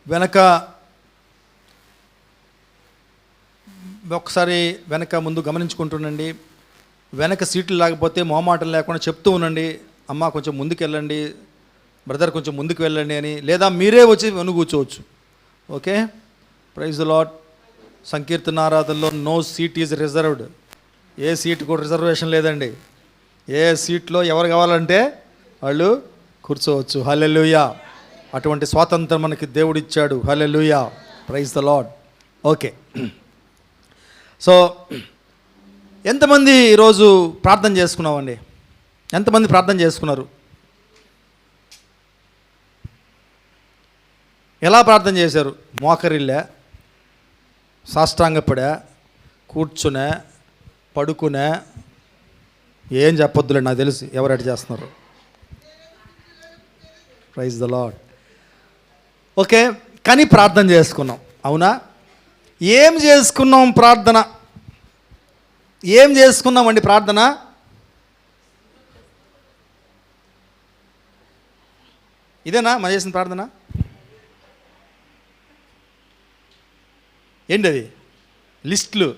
వెనక ఒకసారి ముందు గమనించుకుంటుండండి. వెనక సీట్లు లేకపోతే మొహమాటం లేకుండా చెప్తూ ఉండండి, అమ్మ కొంచెం ముందుకు వెళ్ళండి, బ్రదర్ కొంచెం ముందుకు వెళ్ళండి అని. లేదా మీరే వచ్చి వెను కూర్చోవచ్చు. Okay, praise the lord. సంకీర్తన ఆరాధనలో నో సీట్ ఈజ్ రిజర్వ్డ్. ఏ సీట్ కూడా రిజర్వేషన్ లేదండి. ఏ సీట్లో ఎవరు కావాలంటే వాళ్ళు కూర్చోవచ్చు. హల్లెలూయా. అటువంటి స్వాతంత్రం మనకి దేవుడు ఇచ్చాడు. Hallelujah, praise the lord. Okay, so ఎంతమంది ఈరోజు ప్రార్థన చేసుకున్నామండి? ఎంతమంది ప్రార్థన చేసుకున్నారు? ఎలా ప్రార్థన చేశారు? మోకరిల్లే, సాష్టాంగపడా, కూర్చునే, పడుకునే, ఏం చెప్పొద్దులే, నాకు తెలుసు ఎవరు చేస్తున్నారు. Praise the lord. ఓకే, కానీ ప్రార్థన చేసుకున్నాం, అవునా? ఏం చేసుకున్నాం ప్రార్థన? ఏం చేసుకున్నామండి ప్రార్థన? ఇదేనా మనం చేసిన ప్రార్థన? ఏంటి అది? లిస్టులు,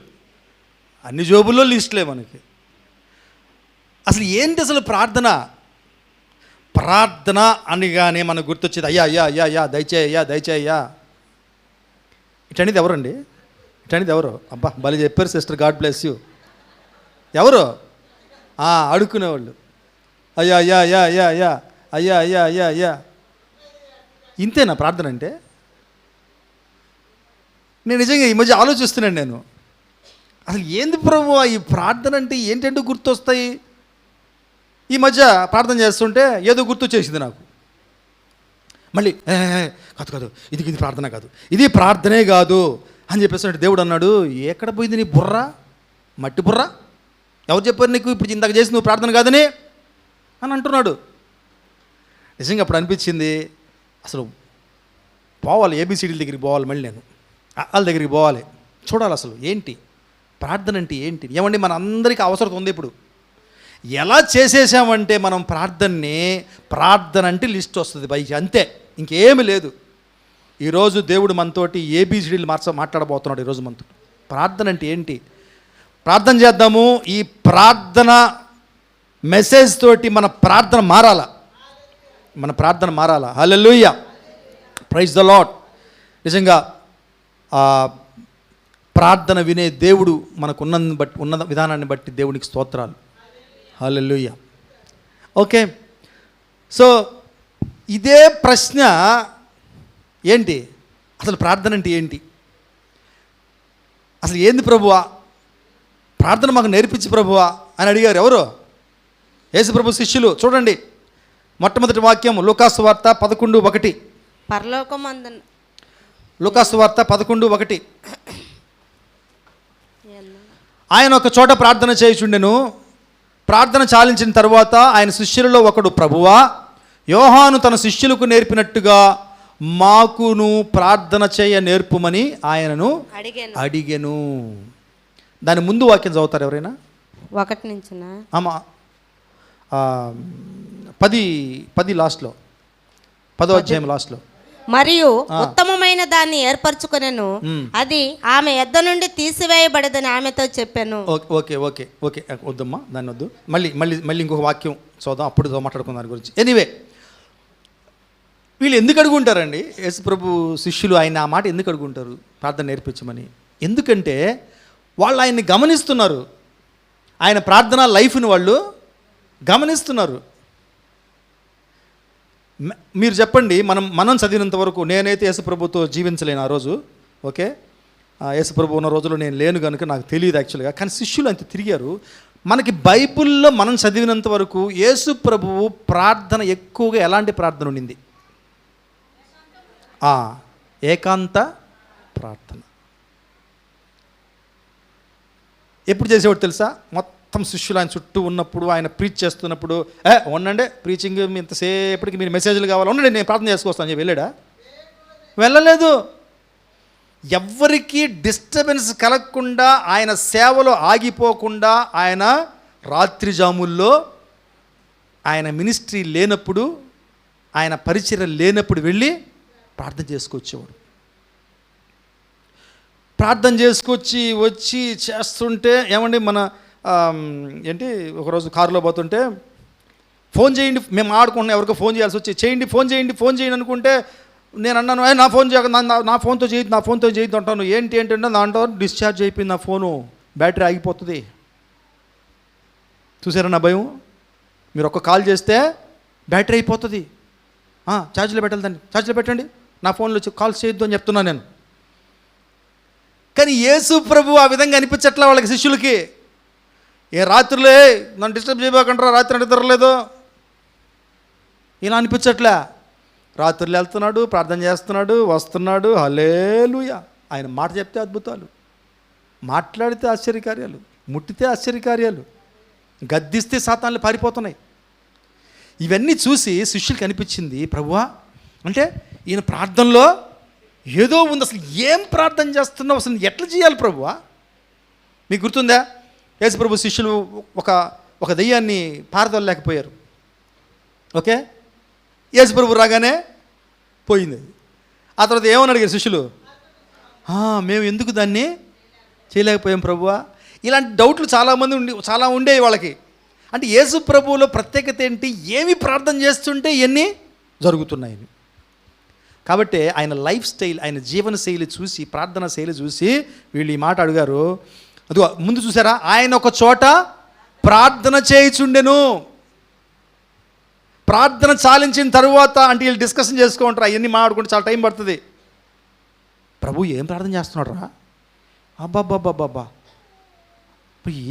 అన్ని జోబుల్లో లిస్టులే మనకి. అసలు ఏంటి అసలు ప్రార్థన? ప్రార్థన అనగానే మనకు గుర్తొచ్చేది అయ్యా అయ్యా అయ్యా అయ్యా దయచేయ్యా దయచేయ్యా. ఇటనేది ఎవరండి? ఇటనేది ఎవరు? అబ్బా భలే చెప్పారు సిస్టర్, గాడ్ బ్లెస్ యూ. ఎవరు? అడుక్కునేవాళ్ళు. అయ్యా అయ్యా అయ్యా అయ్యా అయ్యా అయ్యా అయ్యా అయ్యా అయ్యా. ఇంతేనా ప్రార్థన అంటే? నేను నిజంగా ఈ మధ్య ఆలోచిస్తున్నాను నేను, అసలు ఏంది ప్రభువా ఈ ప్రార్థన అంటే ఏంటంటే గుర్తొస్తాయి. ఈ మధ్య ప్రార్థన చేస్తుంటే ఏదో గుర్తొచ్చేసింది నాకు. మళ్ళీ కాదు కాదు, ఇది ప్రార్థన కాదు, ఇది ప్రార్థనే కాదు అని చెప్పేసి దేవుడు అన్నాడు, ఎక్కడ పోయింది నీ బుర్ర, మట్టి బుర్ర? ఎవరు చెప్పారు నీకు ఇప్పుడు ఇందాక చేసి నువ్వు ప్రార్థన కాదని అని అంటున్నాడు. నిజంగా అప్పుడు అనిపించింది, అసలు పోవాలి, ఏబిసిడీల దగ్గరికి పోవాలి, మళ్ళీ నేను వాళ్ళ దగ్గరికి పోవాలి, చూడాలి అసలు ఏంటి ప్రార్థన అంటే ఏంటి. ఏమండి మన అందరికీ అవసరం ఉంది. ఇప్పుడు ఎలా చేసేసామంటే మనం ప్రార్థన అంటే లిస్ట్ వస్తుంది పైకి, అంతే, ఇంకేమీ లేదు. ఈరోజు దేవుడు మనతోటి ఏబిసిడీలు మాట్లాడబోతున్నాడు. ఈరోజు మనతో ప్రార్థన అంటే ఏంటి, ప్రార్థన చేద్దాము. ఈ ప్రార్థన మెసేజ్ తోటి మన ప్రార్థన మారాలా. హల్లెలూయా, ప్రైజ్ ద లార్డ్. నిజంగా ప్రార్థన వినే దేవుడు మనకు ఉన్న విధానాన్ని బట్టి దేవునికి స్తోత్రాలు. హల్లెలూయా. ఓకే, సో ఇదే ప్రశ్న ఏంటి, అసలు ప్రార్థన అంటే ఏంటి, అసలు ఏంది ప్రభువా, ప్రార్థన మాకు నేర్పించి ప్రభువా అని అడిగారు. ఎవరు? యేసు ప్రభు శిష్యులు. చూడండి, మొట్టమొదటి వాక్యం లూకాసు వార్త 11:1. పరలోకమందున లూకాసు వార్త 11:1. ఆయన ఒక చోట ప్రార్థన చేయుచుండెను. ప్రార్థన చాలించిన తర్వాత ఆయన శిష్యులలో ఒకడు, ప్రభువా, యోహాను తన శిష్యులకు నేర్పినట్టుగా మాకును ప్రార్థన చేయ నేర్పుమని ఆయనను అడిగెను. దాని ముందు వాక్యం చదువుతారు ఎవరైనా? 1 నుంచినా? ఆమా, 10 లాస్ట్లో, 10వ అధ్యాయం లాస్ట్లో. మరియు ఉత్తమమైన దాన్ని ఏర్పరచుకొనెను, అది ఆమె యొద్ద నుండి తీసివేయబడదని ఆమెతో చెప్పాను. ఓకే ఓకే ఓకే, వద్దమ్మా, దాన్ని వద్దు. మళ్ళీ ఇంకొక వాక్యం చూద్దాం, అప్పుడు మాట్లాడుకుందాం దాని గురించి. ఎనీవే, వీళ్ళు ఎందుకు అడుగుంటారండి? యేసు ప్రభు శిష్యులు ఆయన ఆ మాట ఎందుకు అడుగుంటారు, ప్రార్థన నేర్పించమని? ఎందుకంటే వాళ్ళు ఆయన్ని గమనిస్తున్నారు, ఆయన ప్రార్థన లైఫ్ని వాళ్ళు గమనిస్తున్నారు. మీరు చెప్పండి, మనం చదివినంత వరకు, నేనైతే యేసు ప్రభుతో జీవించలేను ఆ రోజు. ఓకే, యేసు ప్రభు ఉన్న రోజుల్లో నేను లేను కనుక నాకు తెలియదు యాక్చువల్గా. కానీ శిష్యులు అంత తిరిగారు. మనకి బైబిల్లో మనం చదివినంత వరకు యేసు ప్రభువు ప్రార్థన ఎక్కువగా ఎలాంటి ప్రార్థన ఉండింది? ఏకాంత ప్రార్థన. ఎప్పుడు చేసేవాడు తెలుసా? మొత్తం శిష్యులు ఆయన చుట్టూ ఉన్నప్పుడు, ఆయన ప్రీచ్ చేస్తున్నప్పుడు, ఉండండి ప్రీచింగ్ ఇంతసేపటికి మీరు మెసేజ్లు కావాలి, ఉండండి నేను ప్రార్థన చేసుకొస్తాను చెప్పి వెళ్ళాడా? వెళ్ళలేదు. ఎవ్వరికీ డిస్టర్బెన్స్ కలగకుండా, ఆయన సేవలో ఆగిపోకుండా, ఆయన రాత్రి జాముల్లో, ఆయన మినిస్ట్రీ లేనప్పుడు, ఆయన పరిచర్య లేనప్పుడు వెళ్ళి ప్రార్థన చేసుకొచ్చేవాడు. ప్రార్థన చేసుకొచ్చి వచ్చి చేస్తుంటే ఏమండి మన ఏంటి ఒకరోజు కారులో పోతుంటే ఫోన్ చేయండి, మేము ఆడుకుంటున్నాం, ఎవరికో ఫోన్ చేయాల్సి వచ్చి ఫోన్ చేయండి అనుకుంటే నేను అన్నాను, నా ఫోన్ చేయక నా ఫోన్తో చేయొద్దు అంటాను. ఏంటంటే దాంట్లో డిశ్చార్జ్ అయిపోయింది నా ఫోను, బ్యాటరీ ఆగిపోతుంది. చూసారా నా భయం? మీరు ఒక్క కాల్ చేస్తే బ్యాటరీ అయిపోతుంది, ఛార్జ్లో పెట్టాలి, దాన్ని ఛార్జ్లో పెట్టండి, నా ఫోన్లో కాల్స్ చేయొద్దు అని చెప్తున్నాను నేను. కానీ యేసు ప్రభు ఆ విధంగా అనిపించట్లే వాళ్ళకి, శిష్యులకి. ఏ రాత్రులే నన్ను డిస్టర్బ్ చేయబోకంటారా, రాత్రి అంటే తిరగలేదు, ఇలా అనిపించట్లే. రాత్రులు వెళ్తున్నాడు, ప్రార్థన చేస్తున్నాడు, వస్తున్నాడు, హల్లెలూయా. ఆయన మాట చెప్తే అద్భుతాలు, మాట్లాడితే ఆశ్చర్యకార్యాలు, ముట్టితే ఆశ్చర్యకార్యాలు, గద్దిస్తే సాతాన్లు పారిపోతున్నాయి. ఇవన్నీ చూసి శిష్యులకి అనిపించింది, ప్రభువా అంటే ఈయన ప్రార్థనలో ఏదో ఉంది, అసలు ఏం ప్రార్థన చేస్తున్నావు, అసలు ఎట్లా చేయాలి ప్రభువా? మీకు గుర్తుందా? యేసు ప్రభు శిష్యులు ఒక దెయ్యాన్ని పారదోలలేకపోయారు. ఓకే, యేసు ప్రభు రాగానే పోయింది. ఆ తర్వాత ఏమని అడిగారు శిష్యులు? మేము ఎందుకు దాన్ని చేయలేకపోయాం ప్రభువా? ఇలాంటి డౌట్లు చాలా ఉండేవి వాళ్ళకి. అంటే యేసు ప్రభువులో ప్రత్యేకత ఏంటి, ఏమి ప్రార్థన చేస్తుంటే ఇవన్నీ జరుగుతున్నాయని. కాబట్టి ఆయన లైఫ్ స్టైల్, ఆయన జీవన శైలి చూసి, ప్రార్థన శైలి చూసి వీళ్ళు ఈ మాట అడిగారు. అది ముందు చూసారా, ఆయన ఒక చోట ప్రార్థన చేయుచుండెను. ప్రార్థన చాలించిన తరువాత అంటే వీళ్ళు డిస్కషన్ చేసుకుంటారు, అవన్నీ మాట్లాడుకుంటే చాలా టైం పడుతుంది. ప్రభు ఏం ప్రార్థన చేస్తున్నాడు రా, అబ్బాబ్బాబ్బాబ్బా,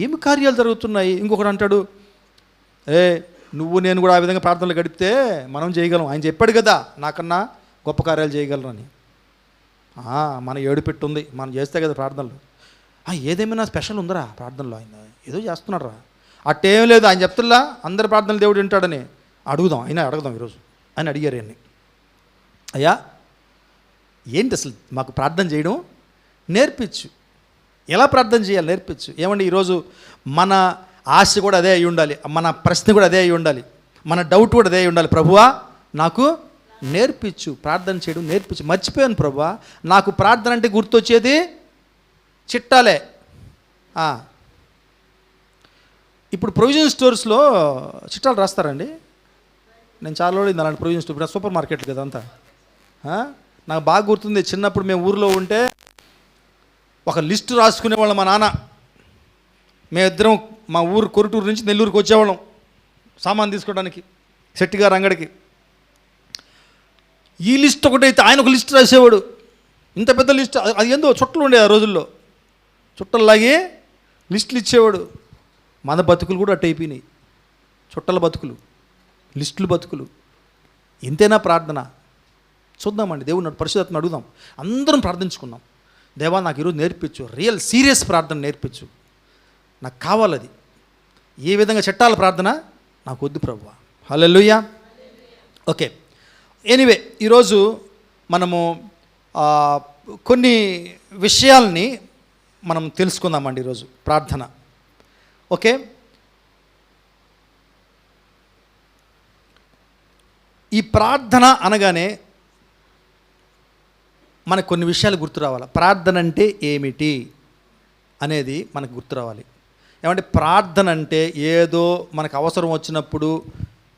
ఏమి కార్యాలు జరుగుతున్నాయి. ఇంకొకడు అంటాడు, నువ్వు నేను కూడా ఆ విధంగా ప్రార్థనలు గడిపితే మనం చేయగలం, ఆయన చెప్పాడు కదా నాకన్నా గొప్ప కార్యాలు చేయగలరు అని. మన ఏడుపెట్టు ఉంది, మనం చేస్తే కదా ప్రార్థనలు. ఏదేమైనా స్పెషల్ ఉందరా ప్రార్థనలో, ఆయన ఏదో చేస్తున్నాడు రా, అట్టేం లేదు, ఆయన చెప్తున్నా అందరి ప్రార్థనలు దేవుడు వింటాడని. అడుగుదాం ఈరోజు అని అడిగారు అన్ని. అయ్యా ఏంటి అసలు మాకు ప్రార్థన చేయడం నేర్పించు, ఎలా ప్రార్థన చేయాలి నేర్పించు. ఏమండి ఈరోజు మన ఆశ కూడా అదే అయి ఉండాలి, మన ప్రశ్న కూడా అదే అయి ఉండాలి, మన డౌట్ కూడా అదే అయి ఉండాలి. ప్రభువా నాకు నేర్పించు, ప్రార్థన చేయడం నేర్పించు. మర్చిపోయాను ప్రభువా, నాకు ప్రార్థన అంటే గుర్తొచ్చేది చిట్టాలే. ఇప్పుడు ప్రొవిజన్ స్టోర్స్లో చిట్టాలు రాస్తారండి. నేను చాలా రోజులు అలాంటి ప్రొవిజన్ స్టోర్, ఇప్పుడు సూపర్ మార్కెట్లు కదా అంతా. నాకు బాగా గుర్తుంది, చిన్నప్పుడు మేము ఊరిలో ఉంటే ఒక లిస్టు రాసుకునేవాళ్ళం. మా నాన్న మేమిద్దరం మా ఊరు కొరుటూరు నుంచి నెల్లూరుకి వచ్చేవాళ్ళం సామాన్ తీసుకోవడానికి, శెట్టి గారు అంగడికి. ఈ లిస్ట్ ఒకటైతే ఆయన ఒక లిస్ట్ రాసేవాడు, ఇంత పెద్ద లిస్ట్. అది ఏందో చుట్టలు ఉండేది ఆ రోజుల్లో, చుట్టల్లాగే లిస్టులు ఇచ్చేవాడు. మన బతుకులు కూడా అట్టు అయిపోయినాయి, చుట్టల బతుకులు, లిస్టులు బతుకులు. ఇంతేనా ప్రార్థన? చూద్దామండి, దేవుడు పరిశుద్ధాత్మను అడుగుదాం, అందరం ప్రార్థించుకుందాం. దేవా నాకు ఈరోజు నేర్పించు, రియల్ సీరియస్ ప్రార్థన నేర్పించు, నాకు కావాలది. ఏ విధంగా చట్టాల ప్రార్థన నాకు వద్దు ప్రభువా. హల్లెలూయా. ఓకే, ఎనీవే ఈరోజు మనము కొన్ని విషయాల్ని మనం తెలుసుకుందామండి ఈరోజు ప్రార్థన. ఓకే, ఈ ప్రార్థన అనగానే మనకు కొన్ని విషయాలు గుర్తు రావాలి. ప్రార్థన అంటే ఏమిటి అనేది మనకు గుర్తు రావాలి. ఏమంటే ప్రార్థన అంటే ఏదో మనకు అవసరం వచ్చినప్పుడు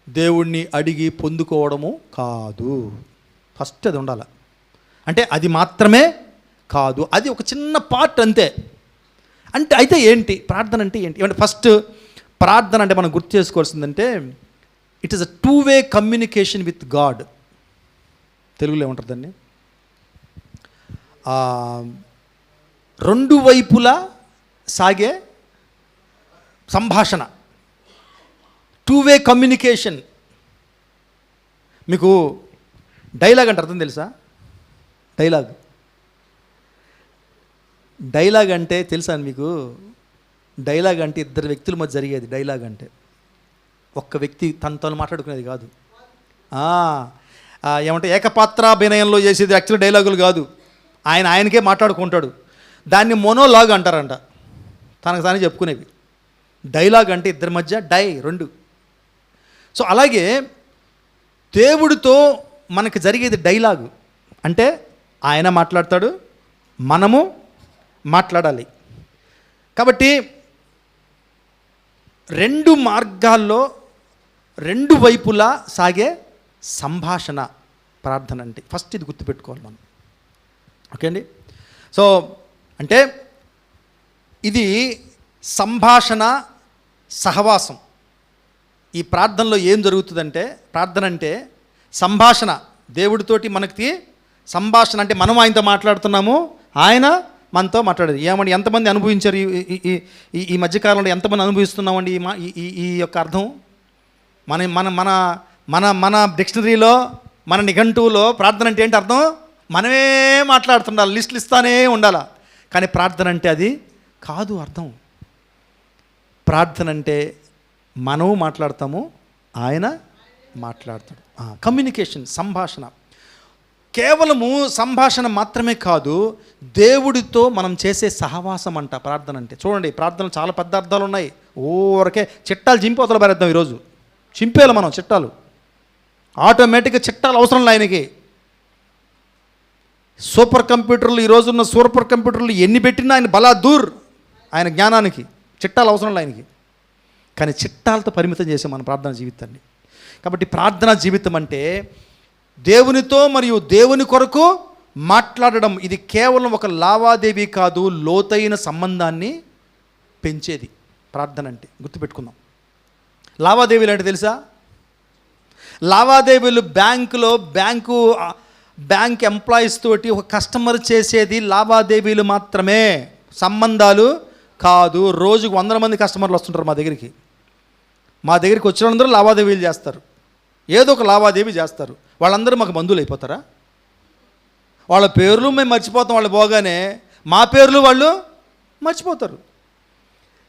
దేవుణ్ణి అడిగి పొందుకోవడము కాదు. ఫస్ట్ అది ఉండాలి. అంటే అది మాత్రమే కాదు, అది ఒక చిన్న పార్ట్ అంతే. అంటే అయితే ఏంటి ప్రార్థన అంటే ఏంటి? ఏమంటే ఫస్ట్ ప్రార్థన అంటే మనం గుర్తు చేసుకోవాల్సిందంటే it is a 2-way communication with God. తెలుగులో ఏమంటారు దాన్ని? రెండు వైపులా సాగే సంభాషణ, 2-way కమ్యూనికేషన్. మీకు డైలాగ్ అంటే అర్థం తెలుసా? డైలాగ్ అంటే తెలుసా మీకు? డైలాగ్ అంటే ఇద్దరు వ్యక్తుల మధ్య జరిగేది. డైలాగ్ అంటే ఒక్క వ్యక్తి తనతో మాట్లాడుకునేది కాదు. ఏమంటే ఏకపాత్రాభినయంలో చేసేది యాక్చువల్ డైలాగులు కాదు, ఆయనకే మాట్లాడుకుంటాడు. దాన్ని మోనోలాగ్ అంటారంట, తనకు తానే చెప్పుకునేవి. డైలాగ్ అంటే ఇద్దరి మధ్య రెండు. సో అలాగే దేవుడితో మనకు జరిగేది డైలాగు. అంటే ఆయన మాట్లాడతాడు, మనము మాట్లాడాలి. కాబట్టి 2 మార్గాల్లో 2 వైపులా సాగే సంభాషణ ప్రార్థన అంటే. ఫస్ట్ ఇది గుర్తుపెట్టుకోవాలి మనం. ఓకే అండి. సో అంటే ఇది సంభాషణ సహవాసం. ఈ ప్రార్థనలో ఏం జరుగుతుందంటే, ప్రార్థన అంటే సంభాషణ, దేవుడితోటి మనకి సంభాషణ. అంటే మనం ఆయనతో మాట్లాడుతున్నాము, ఆయన మనతో మాట్లాడేది. ఏమండి, ఎంతమంది అనుభవించారు ఈ మధ్యకాలంలో? ఎంతమంది అనుభవిస్తున్నామండి ఈ యొక్క అర్థం? మన మన మన మన మన డిక్షనరీలో, మన నిఘంటువులో ప్రార్థన అంటే ఏంటి అర్థం? మనమే మాట్లాడుతుండాలి, లిస్టులు ఇస్తానే ఉండాలా. కానీ ప్రార్థన అంటే అది కాదు అర్థం. ప్రార్థన అంటే మనము మాట్లాడతాము, ఆయన మాట్లాడతాడు. కమ్యూనికేషన్, సంభాషణ. కేవలము సంభాషణ మాత్రమే కాదు, దేవుడితో మనం చేసే సహవాసం అంట ప్రార్థన అంటే. చూడండి, ప్రార్థనలు చాలా పెద్ద అర్థాలు ఉన్నాయి. ఊరకే చిట్టాలు చింపోతలు పారేద్దాం ఈరోజు. చింపేయాలి మనం చిట్టాలు. ఆటోమేటిక్గా చిట్టాలు అవసరం లే ఆయనకి. సూపర్ కంప్యూటర్లు, ఈరోజున్న సూపర్ కంప్యూటర్లు ఎన్ని పెట్టినా ఆయన బలా దూర్, ఆయన జ్ఞానానికి చిట్టాలు అవసరం లే ఆయనకి. కానీ చిట్టాలతో పరిమితం చేసాం మన ప్రార్థనా జీవితాన్ని. కాబట్టి ప్రార్థనా జీవితం అంటే దేవునితో మరియు దేవుని కొరకు మాట్లాడడం. ఇది కేవలం ఒక లావాదేవీ కాదు, లోతైన సంబంధాన్ని పెంచేది ప్రార్థన అంటే. గుర్తుపెట్టుకుందాం. లావాదేవీలు అంటే తెలుసా? లావాదేవీలు బ్యాంక్ ఎంప్లాయీస్ తోటి ఒక కస్టమర్ చేసేది లావాదేవీలు మాత్రమే, సంబంధాలు కాదు. రోజుకు 100 మంది కస్టమర్లు వస్తుంటారు మా దగ్గరికి. మా దగ్గరికి వచ్చిన వాళ్ళందరూ లావాదేవీలు చేస్తారు, ఏదో ఒక లావాదేవీ చేస్తారు. వాళ్ళందరూ మాకు బంధువులు అయిపోతారా? వాళ్ళ పేర్లు మేము మర్చిపోతాం, వాళ్ళు పోగానే మా పేర్లు వాళ్ళు మర్చిపోతారు.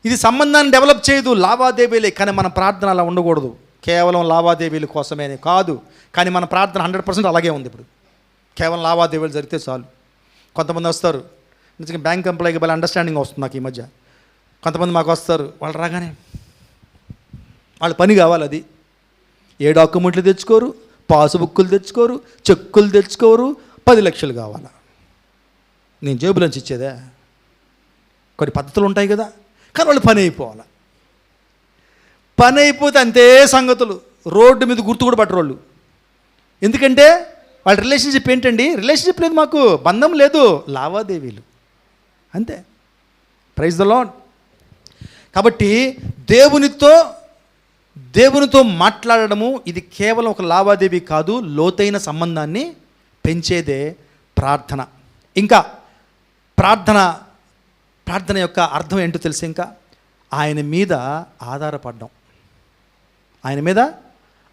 ఇది సంబంధాన్ని డెవలప్ చేయదు, లావాదేవీలే. కానీ మన ప్రార్థన అలా ఉండకూడదు. కేవలం లావాదేవీల కోసమే కాదు, కానీ మన ప్రార్థన 100% అలాగే ఉంది. ఇప్పుడు కేవలం లావాదేవీలు జరిగితే చాలు. కొంతమంది వస్తారు, నిజంగా బ్యాంక్ ఎంప్లాయీకి భలే అండర్స్టాండింగ్ వస్తుంది నాకు ఈ మధ్య. కొంతమంది మాకు వస్తారు, వాళ్ళు రాగానే వాళ్ళ పని కావాలి అది. ఏ డాక్యుమెంట్లు తెచ్చుకోరు, పాస్బుక్లు తెచ్చుకోరు, చెక్కులు తెచ్చుకోరు, 10 లక్షలు కావాలా. నేను జేబులోంచి ఇచ్చేదే. కొన్ని పద్ధతులు ఉంటాయి కదా, కానీ వాళ్ళు పని అయిపోవాలి. పని అయిపోతే అంతే సంగతులు. రోడ్డు మీద గుర్తు కూడా పట్టరు వాళ్ళు. ఎందుకంటే వాళ్ళ రిలేషన్షిప్ ఏంటండి? రిలేషన్షిప్ లేదు, మాకు బంధం లేదు, లావాదేవీలు అంతే. Praise the lord. కాబట్టి దేవునితో మాట్లాడడము ఇది కేవలం ఒక లావాదేవీ కాదు, లోతైన సంబంధాన్ని పెంచేదే ప్రార్థన. ఇంకా ప్రార్థన యొక్క అర్థం ఏంటో తెలుసు? ఇంకా ఆయన మీద ఆధారపడడం. ఆయన మీద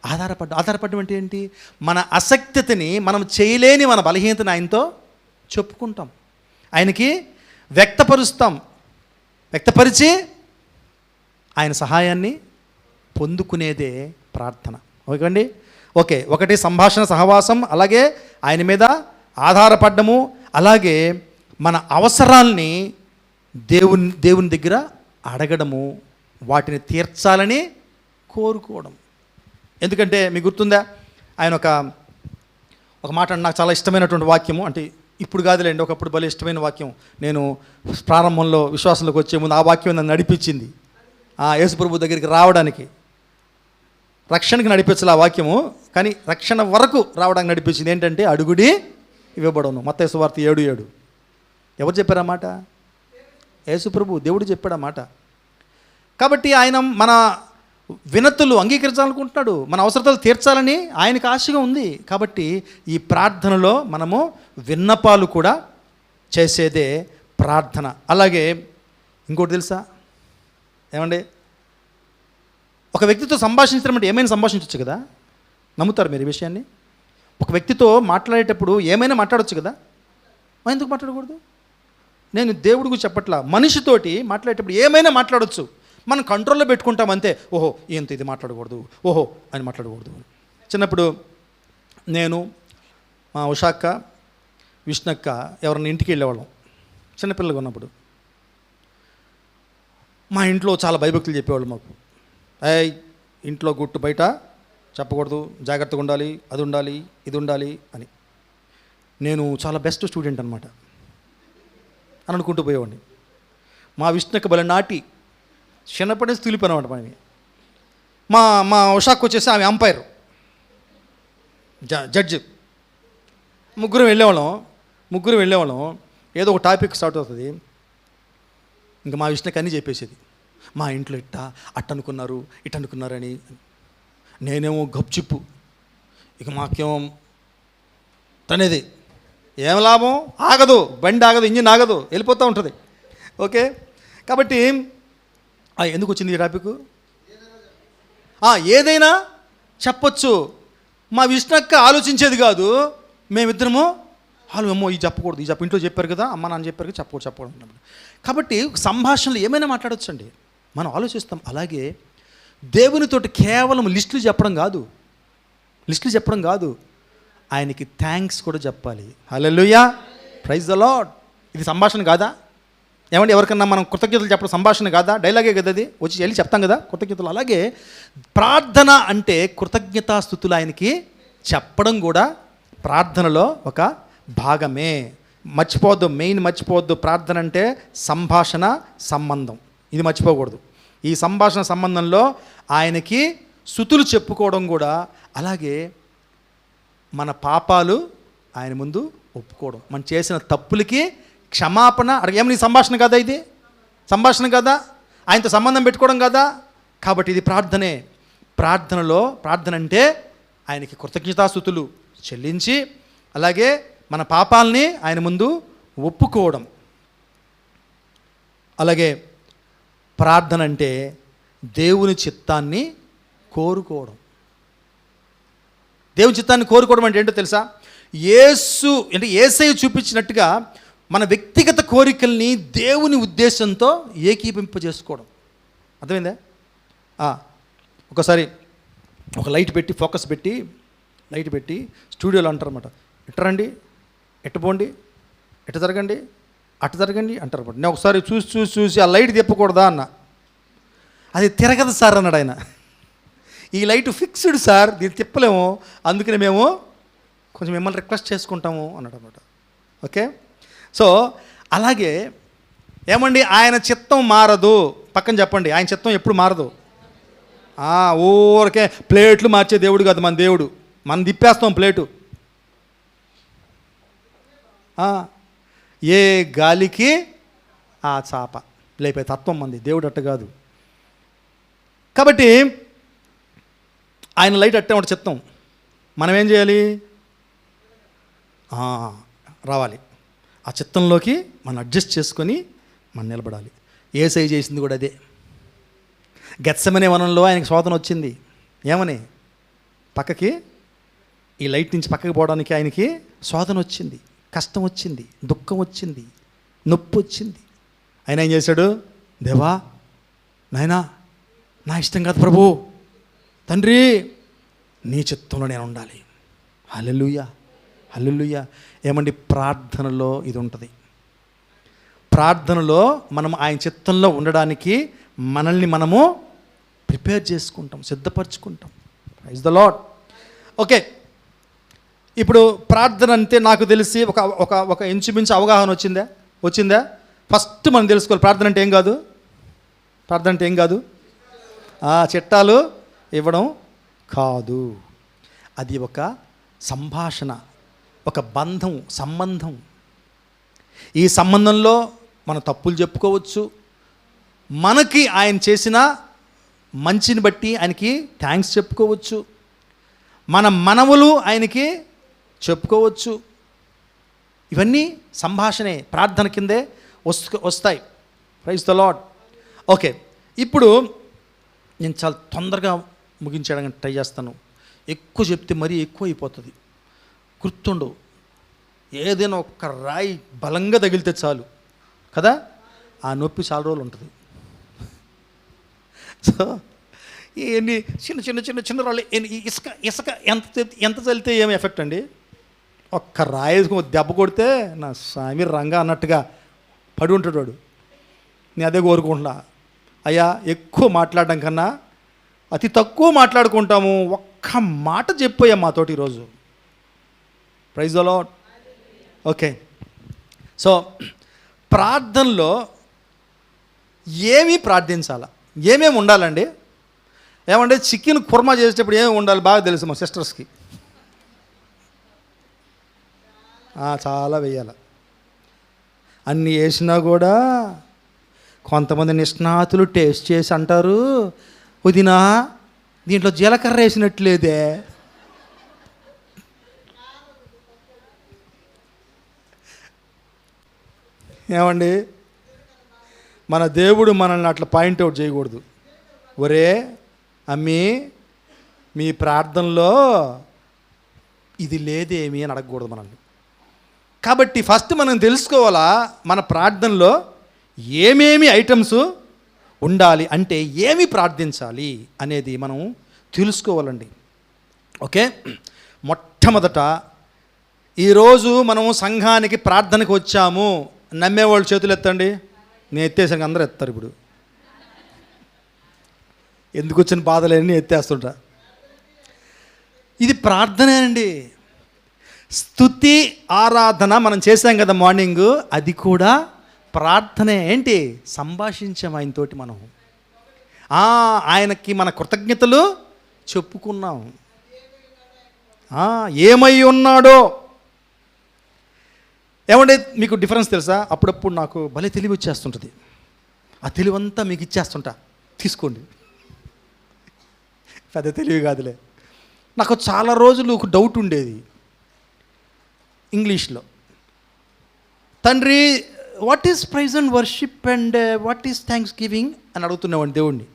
ఆధారపడడం అంటే ఏంటి? మన అశక్తతని, మనం చేయలేని మన బలహీనతని ఆయనతో చెప్పుకుంటాం, ఆయనకి వ్యక్తపరిచి ఆయన సహాయాన్ని పొందుకునేదే ప్రార్థన. ఓకేండి. ఓకే, ఒకటి సంభాషణ సహవాసం, అలాగే ఆయన మీద ఆధారపడము, అలాగే మన అవసరాల్ని దేవుని దగ్గర అడగడము, వాటిని తీర్చాలని కోరుకోవడం. ఎందుకంటే మీకు గుర్తుందా, ఆయన ఒక మాట నాకు చాలా ఇష్టమైనటువంటి వాక్యము. అంటే ఇప్పుడు కాదులేండి, ఒకప్పుడు భలే ఇష్టమైన వాక్యం. నేను ప్రారంభంలో విశ్వాసంలోకి వచ్చే ముందు ఆ వాక్యం నన్ను నడిపించింది యేసుప్రభు దగ్గరికి రావడానికి. రక్షణకి నడిపించాలి ఆ వాక్యము, కానీ రక్షణ వరకు రావడానికి నడిపించింది. ఏంటంటే అడుగుడి ఇవ్వబడను, మత్తయి సువార్త 7:7. ఎవరు చెప్పారు ఆ మాట? యేసుప్రభు, దేవుడు చెప్పాడు ఆ మాట. కాబట్టి ఆయన మన వినతులు అంగీకరించాలనుకుంటున్నాడు, మన అవసరతలు తీర్చాలని ఆయనకు ఆశగా ఉంది. కాబట్టి ఈ ప్రార్థనలో మనము విన్నపాలు కూడా చేసేదే ప్రార్థన. అలాగే ఇంకోటి తెలుసా ఏమండి, ఒక వ్యక్తితో సంభాషించడం అంటే ఏమైనా సంభాషించవచ్చు కదా. నమ్ముతారు మీరు ఈ విషయాన్ని? ఒక వ్యక్తితో మాట్లాడేటప్పుడు ఏమైనా మాట్లాడవచ్చు కదా. ఎందుకు మాట్లాడకూడదు? నేను దేవుడి గురించి చెప్పట్లా, మనిషితోటి మాట్లాడేటప్పుడు ఏమైనా మాట్లాడవచ్చు. మనం కంట్రోల్లో పెట్టుకుంటాం అంతే. ఓహో ఏంత ఇది మాట్లాడకూడదు, ఓహో అని మాట్లాడకూడదు. చిన్నప్పుడు నేను మా ఉషాక్క, విష్ణక్క ఎవరన్నా ఇంటికి వెళ్ళేవాళ్ళం చిన్నపిల్లలుగా ఉన్నప్పుడు. మా ఇంట్లో చాలా భయభక్తులు చెప్పేవాళ్ళు మాకు. ఇంట్లో గుట్టు బయట చెప్పకూడదు, జాగ్రత్తగా ఉండాలి, అది ఉండాలి, ఇది ఉండాలి అని. నేను చాలా బెస్ట్ స్టూడెంట్ అనమాట అని అనుకుంటూ పోయేవాడిని. మా విష్ణుకి బలి నాటి చిన్నప్పటి నుంచి తులిపోయిన అనమాట మనకి. మా మా ఉషాకు వచ్చేసి ఆమె అంపైర్, జడ్జి. ముగ్గురు వెళ్ళేవాళ్ళం. ఏదో ఒక టాపిక్ స్టార్ట్ అవుతుంది, ఇంకా మా విష్ణుకి అన్నీ చెప్పేసేది. మా ఇంట్లో అట్ట అనుకున్నారు అని. నేనేమో గప్చిప్పు, ఇక మాకేమో తనేది ఏం లాభం, ఆగదు, బండి ఆగదు, ఇంజిన్ ఆగదు, వెళ్ళిపోతూ ఉంటుంది. ఓకే, కాబట్టి ఎందుకు వచ్చింది ఈ టాపిక్? ఏదైనా చెప్పొచ్చు. మా విష్ణుక్క ఆలోచించేది కాదు, మేమిద్దరము అమ్మో ఇది చెప్పకూడదు, ఇంట్లో చెప్పారు కదా, అమ్మ నాన్న చెప్పారు కదా, చెప్పకూడదు. కాబట్టి సంభాషణలు ఏమైనా మాట్లాడవచ్చు అండి, మనం ఆలోచిస్తాం. అలాగే దేవునితోటి కేవలం లిస్టులు చెప్పడం కాదు, ఆయనకి థ్యాంక్స్ కూడా చెప్పాలి. హల్లెలూయా, ప్రైజ్ ద లార్డ్. ఇది సంభాషణ కాదా? ఏమంటే ఎవరికన్నా మనం కృతజ్ఞతలు చెప్పడం సంభాషణ కాదా? డైలాగే కదా అది, వచ్చి వెళ్ళి చెప్తాం కదా కృతజ్ఞతలు. అలాగే ప్రార్థన అంటే కృతజ్ఞతాస్తుతులు ఆయనకి చెప్పడం కూడా ప్రార్థనలో ఒక భాగమే. మెయిన్ మర్చిపోవద్దు. ప్రార్థన అంటే సంభాషణ సంబంధం, ఇది మర్చిపోకూడదు. ఈ సంభాషణ సంబంధంలో ఆయనకి స్తుతులు చెప్పుకోవడం కూడా, అలాగే మన పాపాలు ఆయన ముందు ఒప్పుకోవడం, మనం చేసిన తప్పులకి క్షమాపణ ఏమని సంభాషణ కదా, ఇది సంభాషణ కదా, ఆయనతో సంబంధం పెట్టుకోవడం కదా. కాబట్టి ఇది ప్రార్థనే. ప్రార్థన అంటే ఆయనకి కృతజ్ఞతాస్తుతులు చెల్లించి, అలాగే మన పాపాలని ఆయన ముందు ఒప్పుకోవడం. అలాగే ప్రార్థన అంటే దేవుని చిత్తాన్ని కోరుకోవడం. దేవుని చిత్తాన్ని కోరుకోవడం అంటే ఏంటో తెలుసా? యేసయ్య చూపించినట్టుగా మన వ్యక్తిగత కోరికల్ని దేవుని ఉద్దేశంతో ఏకీపింపజేసుకోవడం. అర్థమైందా? ఒకసారి ఒక లైట్ పెట్టి, ఫోకస్ పెట్టి, లైట్ పెట్టి స్టూడియోలో అంటారన్నమాట, ఇట్ట రండి, ఎట్టు పోండి, ఎట్టు జరగండి, అటు జరగండి అంటారు అనమాట. నేను ఒకసారి చూసి ఆ లైట్ తిప్పకూడదా అన్న, అది తిరగదు సార్ అన్నాడు ఆయన. ఈ లైట్ ఫిక్స్డ్ సార్, దీన్ని తిప్పలేము, అందుకని మేము కొంచెం మిమ్మల్ని రిక్వెస్ట్ చేసుకుంటాము అన్నాడు అనమాట. ఓకే, సో అలాగే ఏమండి, ఆయన చిత్తం మారదు. పక్కన చెప్పండి, ఆయన చిత్తం ఎప్పుడు మారదు. ఊరికే ప్లేట్లు మార్చే దేవుడు కాదు మన దేవుడు. మనం తిప్పేస్తాం ప్లేటు, ఏ గాలికి ఆ చాప లేపే తత్వం మంది. దేవుడు అట్ట కాదు. కాబట్టి ఆయన లైట్ అట్టే ఉంటే చిత్తం, మనం ఏం చేయాలి? రావాలి ఆ చిత్తంలోకి, మనం అడ్జస్ట్ చేసుకొని మనం నిలబడాలి. యేసయ్య చేసింది కూడా అదే. గెత్సెమనే వనంలో ఆయనకి శోధన వచ్చింది. ఏమని? పక్కకి, ఈ లైట్ నుంచి పక్కకి పోవడానికి ఆయనకి శోధన వచ్చింది, కష్టం వచ్చింది, దుఃఖం వచ్చింది, నొప్పి వచ్చింది. ఆయన ఏం చేశాడు? దేవా నాయనా, నా ఇష్టం కాదు ప్రభు, తండ్రి నీ చిత్తంలో నేను ఉండాలి. హల్లెలూయా, హల్లెలూయా. ఏమండి, ప్రార్థనలో ఇది ఉంటుంది. ప్రార్థనలో మనం ఆయన చిత్తంలో ఉండడానికి మనల్ని మనము ప్రిపేర్ చేసుకుంటాం, సిద్ధపరచుకుంటాం. Praise the lord. ఓకే, ఇప్పుడు ప్రార్థన అంటే నాకు తెలిసి ఒక ఇంచుమించు అవగాహన వచ్చిందా? ఫస్ట్ మనం తెలుసుకోవాలి, ప్రార్థన అంటే ఏం కాదు. చిట్టాలు ఇవ్వడం కాదు. అది ఒక సంభాషణ, ఒక సంబంధం. ఈ సంబంధంలో మన తప్పులు చెప్పుకోవచ్చు, మనకి ఆయన చేసిన మంచిని బట్టి ఆయనకి థ్యాంక్స్ చెప్పుకోవచ్చు, మన మనవులు ఆయనకి చెప్పుకోవచ్చు. ఇవన్నీ సంభాషణే, ప్రార్థన కిందే వస్తాయి. Praise the lord. ఓకే, ఇప్పుడు నేను చాలా తొందరగా ముగించడానికి ట్రై చేస్తాను. ఎక్కువ చెప్తే మరీ ఎక్కువ అయిపోతుంది, గుర్తుండవు. ఏదైనా ఒక్క రాయి బలంగా తగిలితే చాలు కదా, ఆ నొప్పి చాలా రోజులు ఉంటుంది. సో ఇవన్నీ చిన్న రాళ్ళు, ఇసుక ఎంత చల్లితే ఏమి ఎఫెక్ట్ అండి? ఒక్క రాయి దెబ్బ కొడితే నా స్వామి రంగా అన్నట్టుగా పడి ఉంటాడు వాడు. నేను అదే కోరుకుంటున్నా, అయ్యా ఎక్కువ మాట్లాడడం కన్నా అతి తక్కువ మాట్లాడుకుంటాము. ఒక్క మాట చెప్పాయా మాతోటి ఈరోజు. Praise the lord. Okay, so ప్రార్థనలో ఏమి ప్రార్థించాలా, ఏమేమి ఉండాలండి? ఏమంటే చికెన్ కుర్మా చేసేటప్పుడు ఏమి ఉండాలి బాగా తెలుసు మా సిస్టర్స్కి. చాలా వేయాలి. అన్నీ వేసినా కూడా కొంతమంది నిష్ణాతులు టేస్ట్ చేసి అంటారు, వదినా దీంట్లో జీలకర్ర వేసినట్లేదే. ఏమండి, మన దేవుడు మనల్ని అట్లా పాయింట్అవుట్ చేయకూడదు. ఒరే అమ్మీ, మీ ప్రార్థనలో ఇది లేదేమి అని అడగకూడదు మనల్ని. కాబట్టి ఫస్ట్ మనం తెలుసుకోవాలా, మన ప్రార్థనలో ఏమేమి ఐటమ్స్ ఉండాలి, అంటే ఏమి ప్రార్థించాలి అనేది మనం తెలుసుకోవాలండి. ఓకే, మొట్టమొదట ఈరోజు మనము సంఘానికి ప్రార్థనకు వచ్చాము. నమ్మేవాళ్ళు చేతులు ఎత్తండి. నేను ఎత్తేసాక అందరూ ఎత్తారు. ఇప్పుడు ఎందుకు వచ్చిన బాధలేని ఎత్తేస్తుంటా. ఇది ప్రార్థనేనండి. స్తుతి ఆరాధన మనం చేసాం కదా మార్నింగ్, అది కూడా ప్రార్థనే. ఏంటి, సంభాషించాం ఆయనతోటి. మనం ఆయనకి మన కృతజ్ఞతలు చెప్పుకున్నాం. ఏమై ఉన్నాడో. ఏమంటే మీకు డిఫరెన్స్ తెలుసా? అప్పుడప్పుడు నాకు భలే తెలివి వచ్చేస్తుంటుంది. ఆ తెలివంతా మీకు ఇచ్చేస్తుంటా, తీసుకోండి. పెద్ద తెలివి కాదులే. నాకు చాలా రోజులు ఒక డౌట్ ఉండేది ఇంగ్లీష్లో. తండ్రి, what is praise and worship and what is thanksgiving అని అడుగుతున్నామండి దేవుణ్ణి.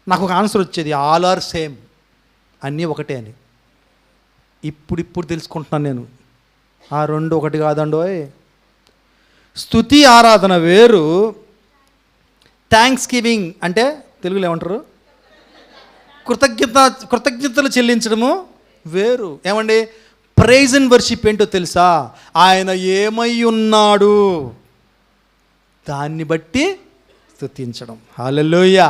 నాకు ఒక ఆన్సర్ వచ్చేది, ఆల్ ఆర్ సేమ్, అన్నీ ఒకటే అని. ఇప్పుడు తెలుసుకుంటున్నాను నేను, ఆ రెండు ఒకటి కాదండోయ్. స్తుతి ఆరాధన వేరు, థ్యాంక్స్ గివింగ్ అంటే తెలుగులో ఏమంటారు, కృతజ్ఞతలు చెల్లించడము వేరు. ఏమండి, ప్రైజ్ అండ్ వర్షిప్ ఏంటో తెలుసా? ఆయన ఏమై ఉన్నాడు దాన్ని బట్టి స్తుతించడం. హల్లెలూయా.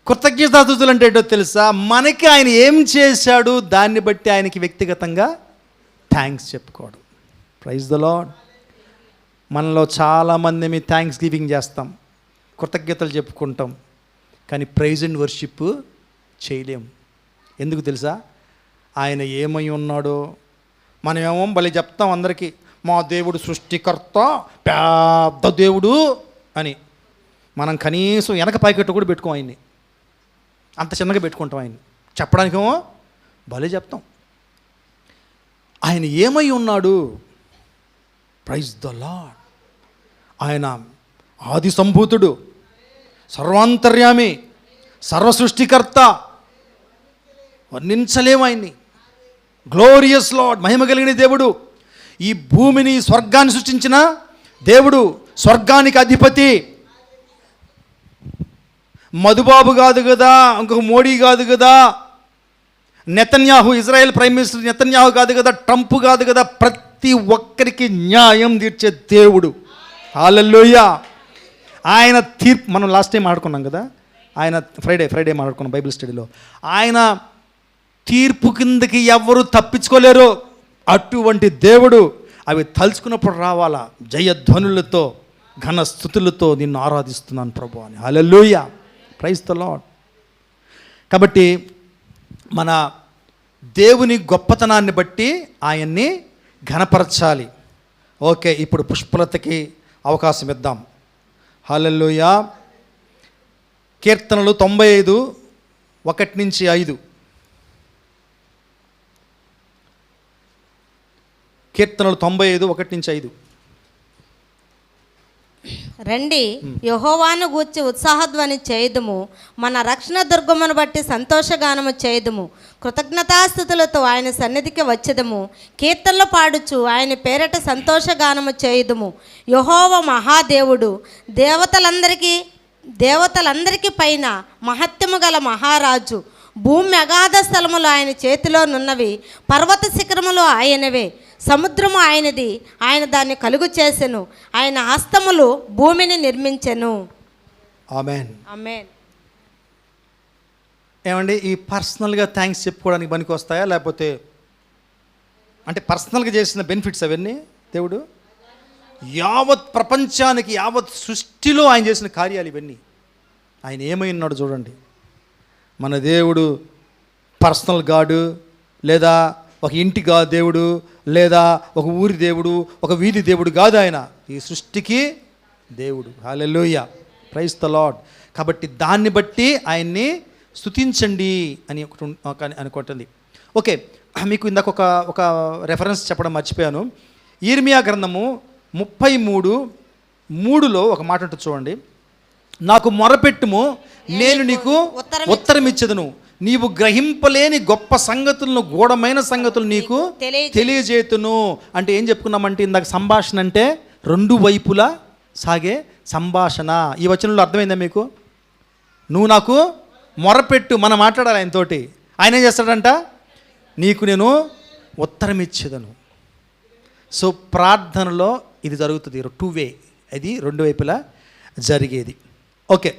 కృతజ్ఞతాస్తుతులు అంటే ఏంటో తెలుసా? మనకి ఆయన ఏం చేశాడు దాన్ని బట్టి ఆయనకి వ్యక్తిగతంగా థ్యాంక్స్ చెప్పుకోవడం. Praise the lord. మనలో చాలామంది మీ థ్యాంక్స్ గివింగ్ చేస్తాం, కృతజ్ఞతలు చెప్పుకుంటాం, కానీ ప్రైజ్ అండ్ వర్షిప్ చేయలేము. ఎందుకు తెలుసా? ఆయన ఏమై ఉన్నాడో మనమేమో భలే చెప్తాం అందరికీ, మా దేవుడు సృష్టికర్త, పెద్ద దేవుడు అని. మనం కనీసం వెనక పైకెట్టు కూడా పెట్టుకోం ఆయన్ని, అంత చిన్నగా పెట్టుకుంటాం ఆయన్ని. చెప్పడానికేమో భలే చెప్తాం. ఆయన ఏమై ఉన్నాడు? Praise the lord. ఆయన ఆది సంభూతుడు, సర్వాంతర్యామి, సర్వసృష్టికర్త, వర్ణించలేము ఆయన్ని. గ్లోరియస్ లార్డ్, మహిమ కలిగిన దేవుడు, ఈ భూమిని స్వర్గాన్ని సృష్టించిన దేవుడు, స్వర్గానికి అధిపతి. మధుబాబు కాదు కదా, ఇంకొక మోడీ కాదు కదా, Netanyahu, Israel prime minister Netanyahu కాదు కదా, ట్రంప్ కాదు కదా, ప్రతి ఒక్కరికి న్యాయం తీర్చే దేవుడు. హల్లెలూయా. ఆయన తీర్పు మనం లాస్ట్ టైం ఆడుకున్నాం కదా, ఆయన ఫ్రైడే మాట్లాడుకున్నాం బైబిల్ స్టడీలో. ఆయన తీర్పు కిందకి ఎవరు తప్పించుకోలేరు. అటువంటి దేవుడు. అవి తలుచుకున్నప్పుడు రావాలా, జయధ్వనులతో ఘన స్తుతులతో నిన్ను ఆరాధిస్తున్నాను ప్రభు అని. హల్లెలూయా. Praise the lord. కాబట్టి మన దేవుని గొప్పతనాన్ని బట్టి ఆయన్ని ఘనపరచాలి. ఓకే, ఇప్పుడు పుష్పలతకి అవకాశం ఇద్దాం. హల్లెలూయా. కీర్తనలు 95, 1-5. కీర్తనలు 95, 1-5. రండి, యెహోవాను గూర్చి ఉత్సాహధ్వని చేయుదుము, మన రక్షణ దుర్గమును బట్టి సంతోషగానము చేయుదుము, కృతజ్ఞతాస్థుతులతో ఆయన సన్నిధికి వచ్చేదము, కీర్తనలు పాడుచు ఆయన పేరట సంతోషగానము చేయుదుము. యెహోవా మహాదేవుడు, దేవతలందరికీ పైన మహత్యము గల మహారాజు. భూమి అగాధ స్థలములు ఆయన చేతిలో నున్నవి, పర్వత శిఖరములు ఆయనవే, సముద్రము ఆయనది, ఆయన దాన్ని కలుగు చేసెను, ఆయన హస్తములు భూమిని నిర్మించెను. ఆమేన్. ఆమేన్. ఏమండి, ఈ పర్సనల్గా థ్యాంక్స్ చెప్పుకోవడానికి పనికి వస్తాయా, లేకపోతే అంటే పర్సనల్గా చేసిన బెనిఫిట్స్ అవన్నీ దేవుడు యావత్ ప్రపంచానికి, యావత్ సృష్టిలో ఆయన చేసిన కార్యాలు ఇవన్నీ. ఆయన ఏమై ఉన్నాడు చూడండి. మన దేవుడు పర్సనల్ గాడు, లేదా ఒక ఇంటి దేవుడు, లేదా ఒక ఊరి దేవుడు, ఒక వీధి దేవుడు కాదు. ఆయన ఈ సృష్టికి దేవుడు. హల్లెలూయా, ప్రైజ్ ద లార్డ్. కాబట్టి దాన్ని బట్టి ఆయన్ని స్తుతించండి అని అనుకుంటుంది. ఓకే, మీకు ఇందాక ఒక రెఫరెన్స్ చెప్పడం మర్చిపోయాను. యిర్మీయా గ్రంథము 33:3 ఒక మాట ఉంటుంది చూడండి. నాకు మొరపెట్టుము, నేను నీకు ఉత్తరం ఇచ్చేదను, నీవు గ్రహింపలేని గొప్ప సంగతులను, గూఢమైన సంగతులు నీకు తెలియజేతును. అంటే ఏం చెప్పుకున్నామంటే ఇందాక సంభాషణ అంటే రెండు వైపులా సాగే సంభాషణ. ఈ వచనంలో అర్థమైందా మీకు? నువ్వు నాకు మొరపెట్టు, మనం మాట్లాడాలి ఆయనతోటి. ఆయన ఏం చేస్తాడంట? నీకు నేను ఉత్తరం ఇచ్చేదను. సో ప్రార్థనలో ఇది జరుగుతుంది, 2 వే, అది రెండు వైపులా జరిగేది. Okay,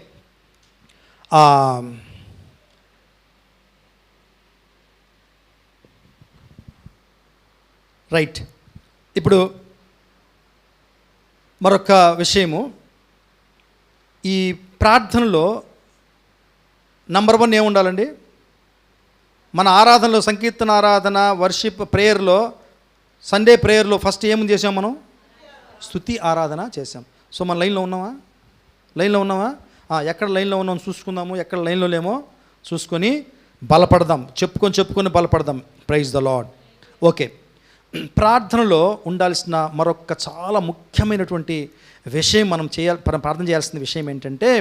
right. ఇప్పుడు మరొక విషయము, ఈ ప్రార్థనలో నంబర్ 1 ఏముండాలండి? మన ఆరాధనలో, సంకీర్తన ఆరాధన, వర్షిప్ ప్రేయర్లో, సండే ప్రేయర్లో ఫస్ట్ ఏముంది చేసాం? మనం స్తుతి ఆరాధన చేసాం. సో మన లైన్లో ఉన్నామా? ఎక్కడ లైన్లో ఉన్నాం చూసుకుందాము, ఎక్కడ లైన్లో లేమో చూసుకొని బలపడదాం, చెప్పుకొని బలపడదాం. Praise the lord. ఓకే, ప్రార్థనలో ఉండాల్సిన మరొక చాలా ముఖ్యమైనటువంటి విషయం, మనం ప్రార్థన చేయాల్సిన విషయం ఏంటంటే,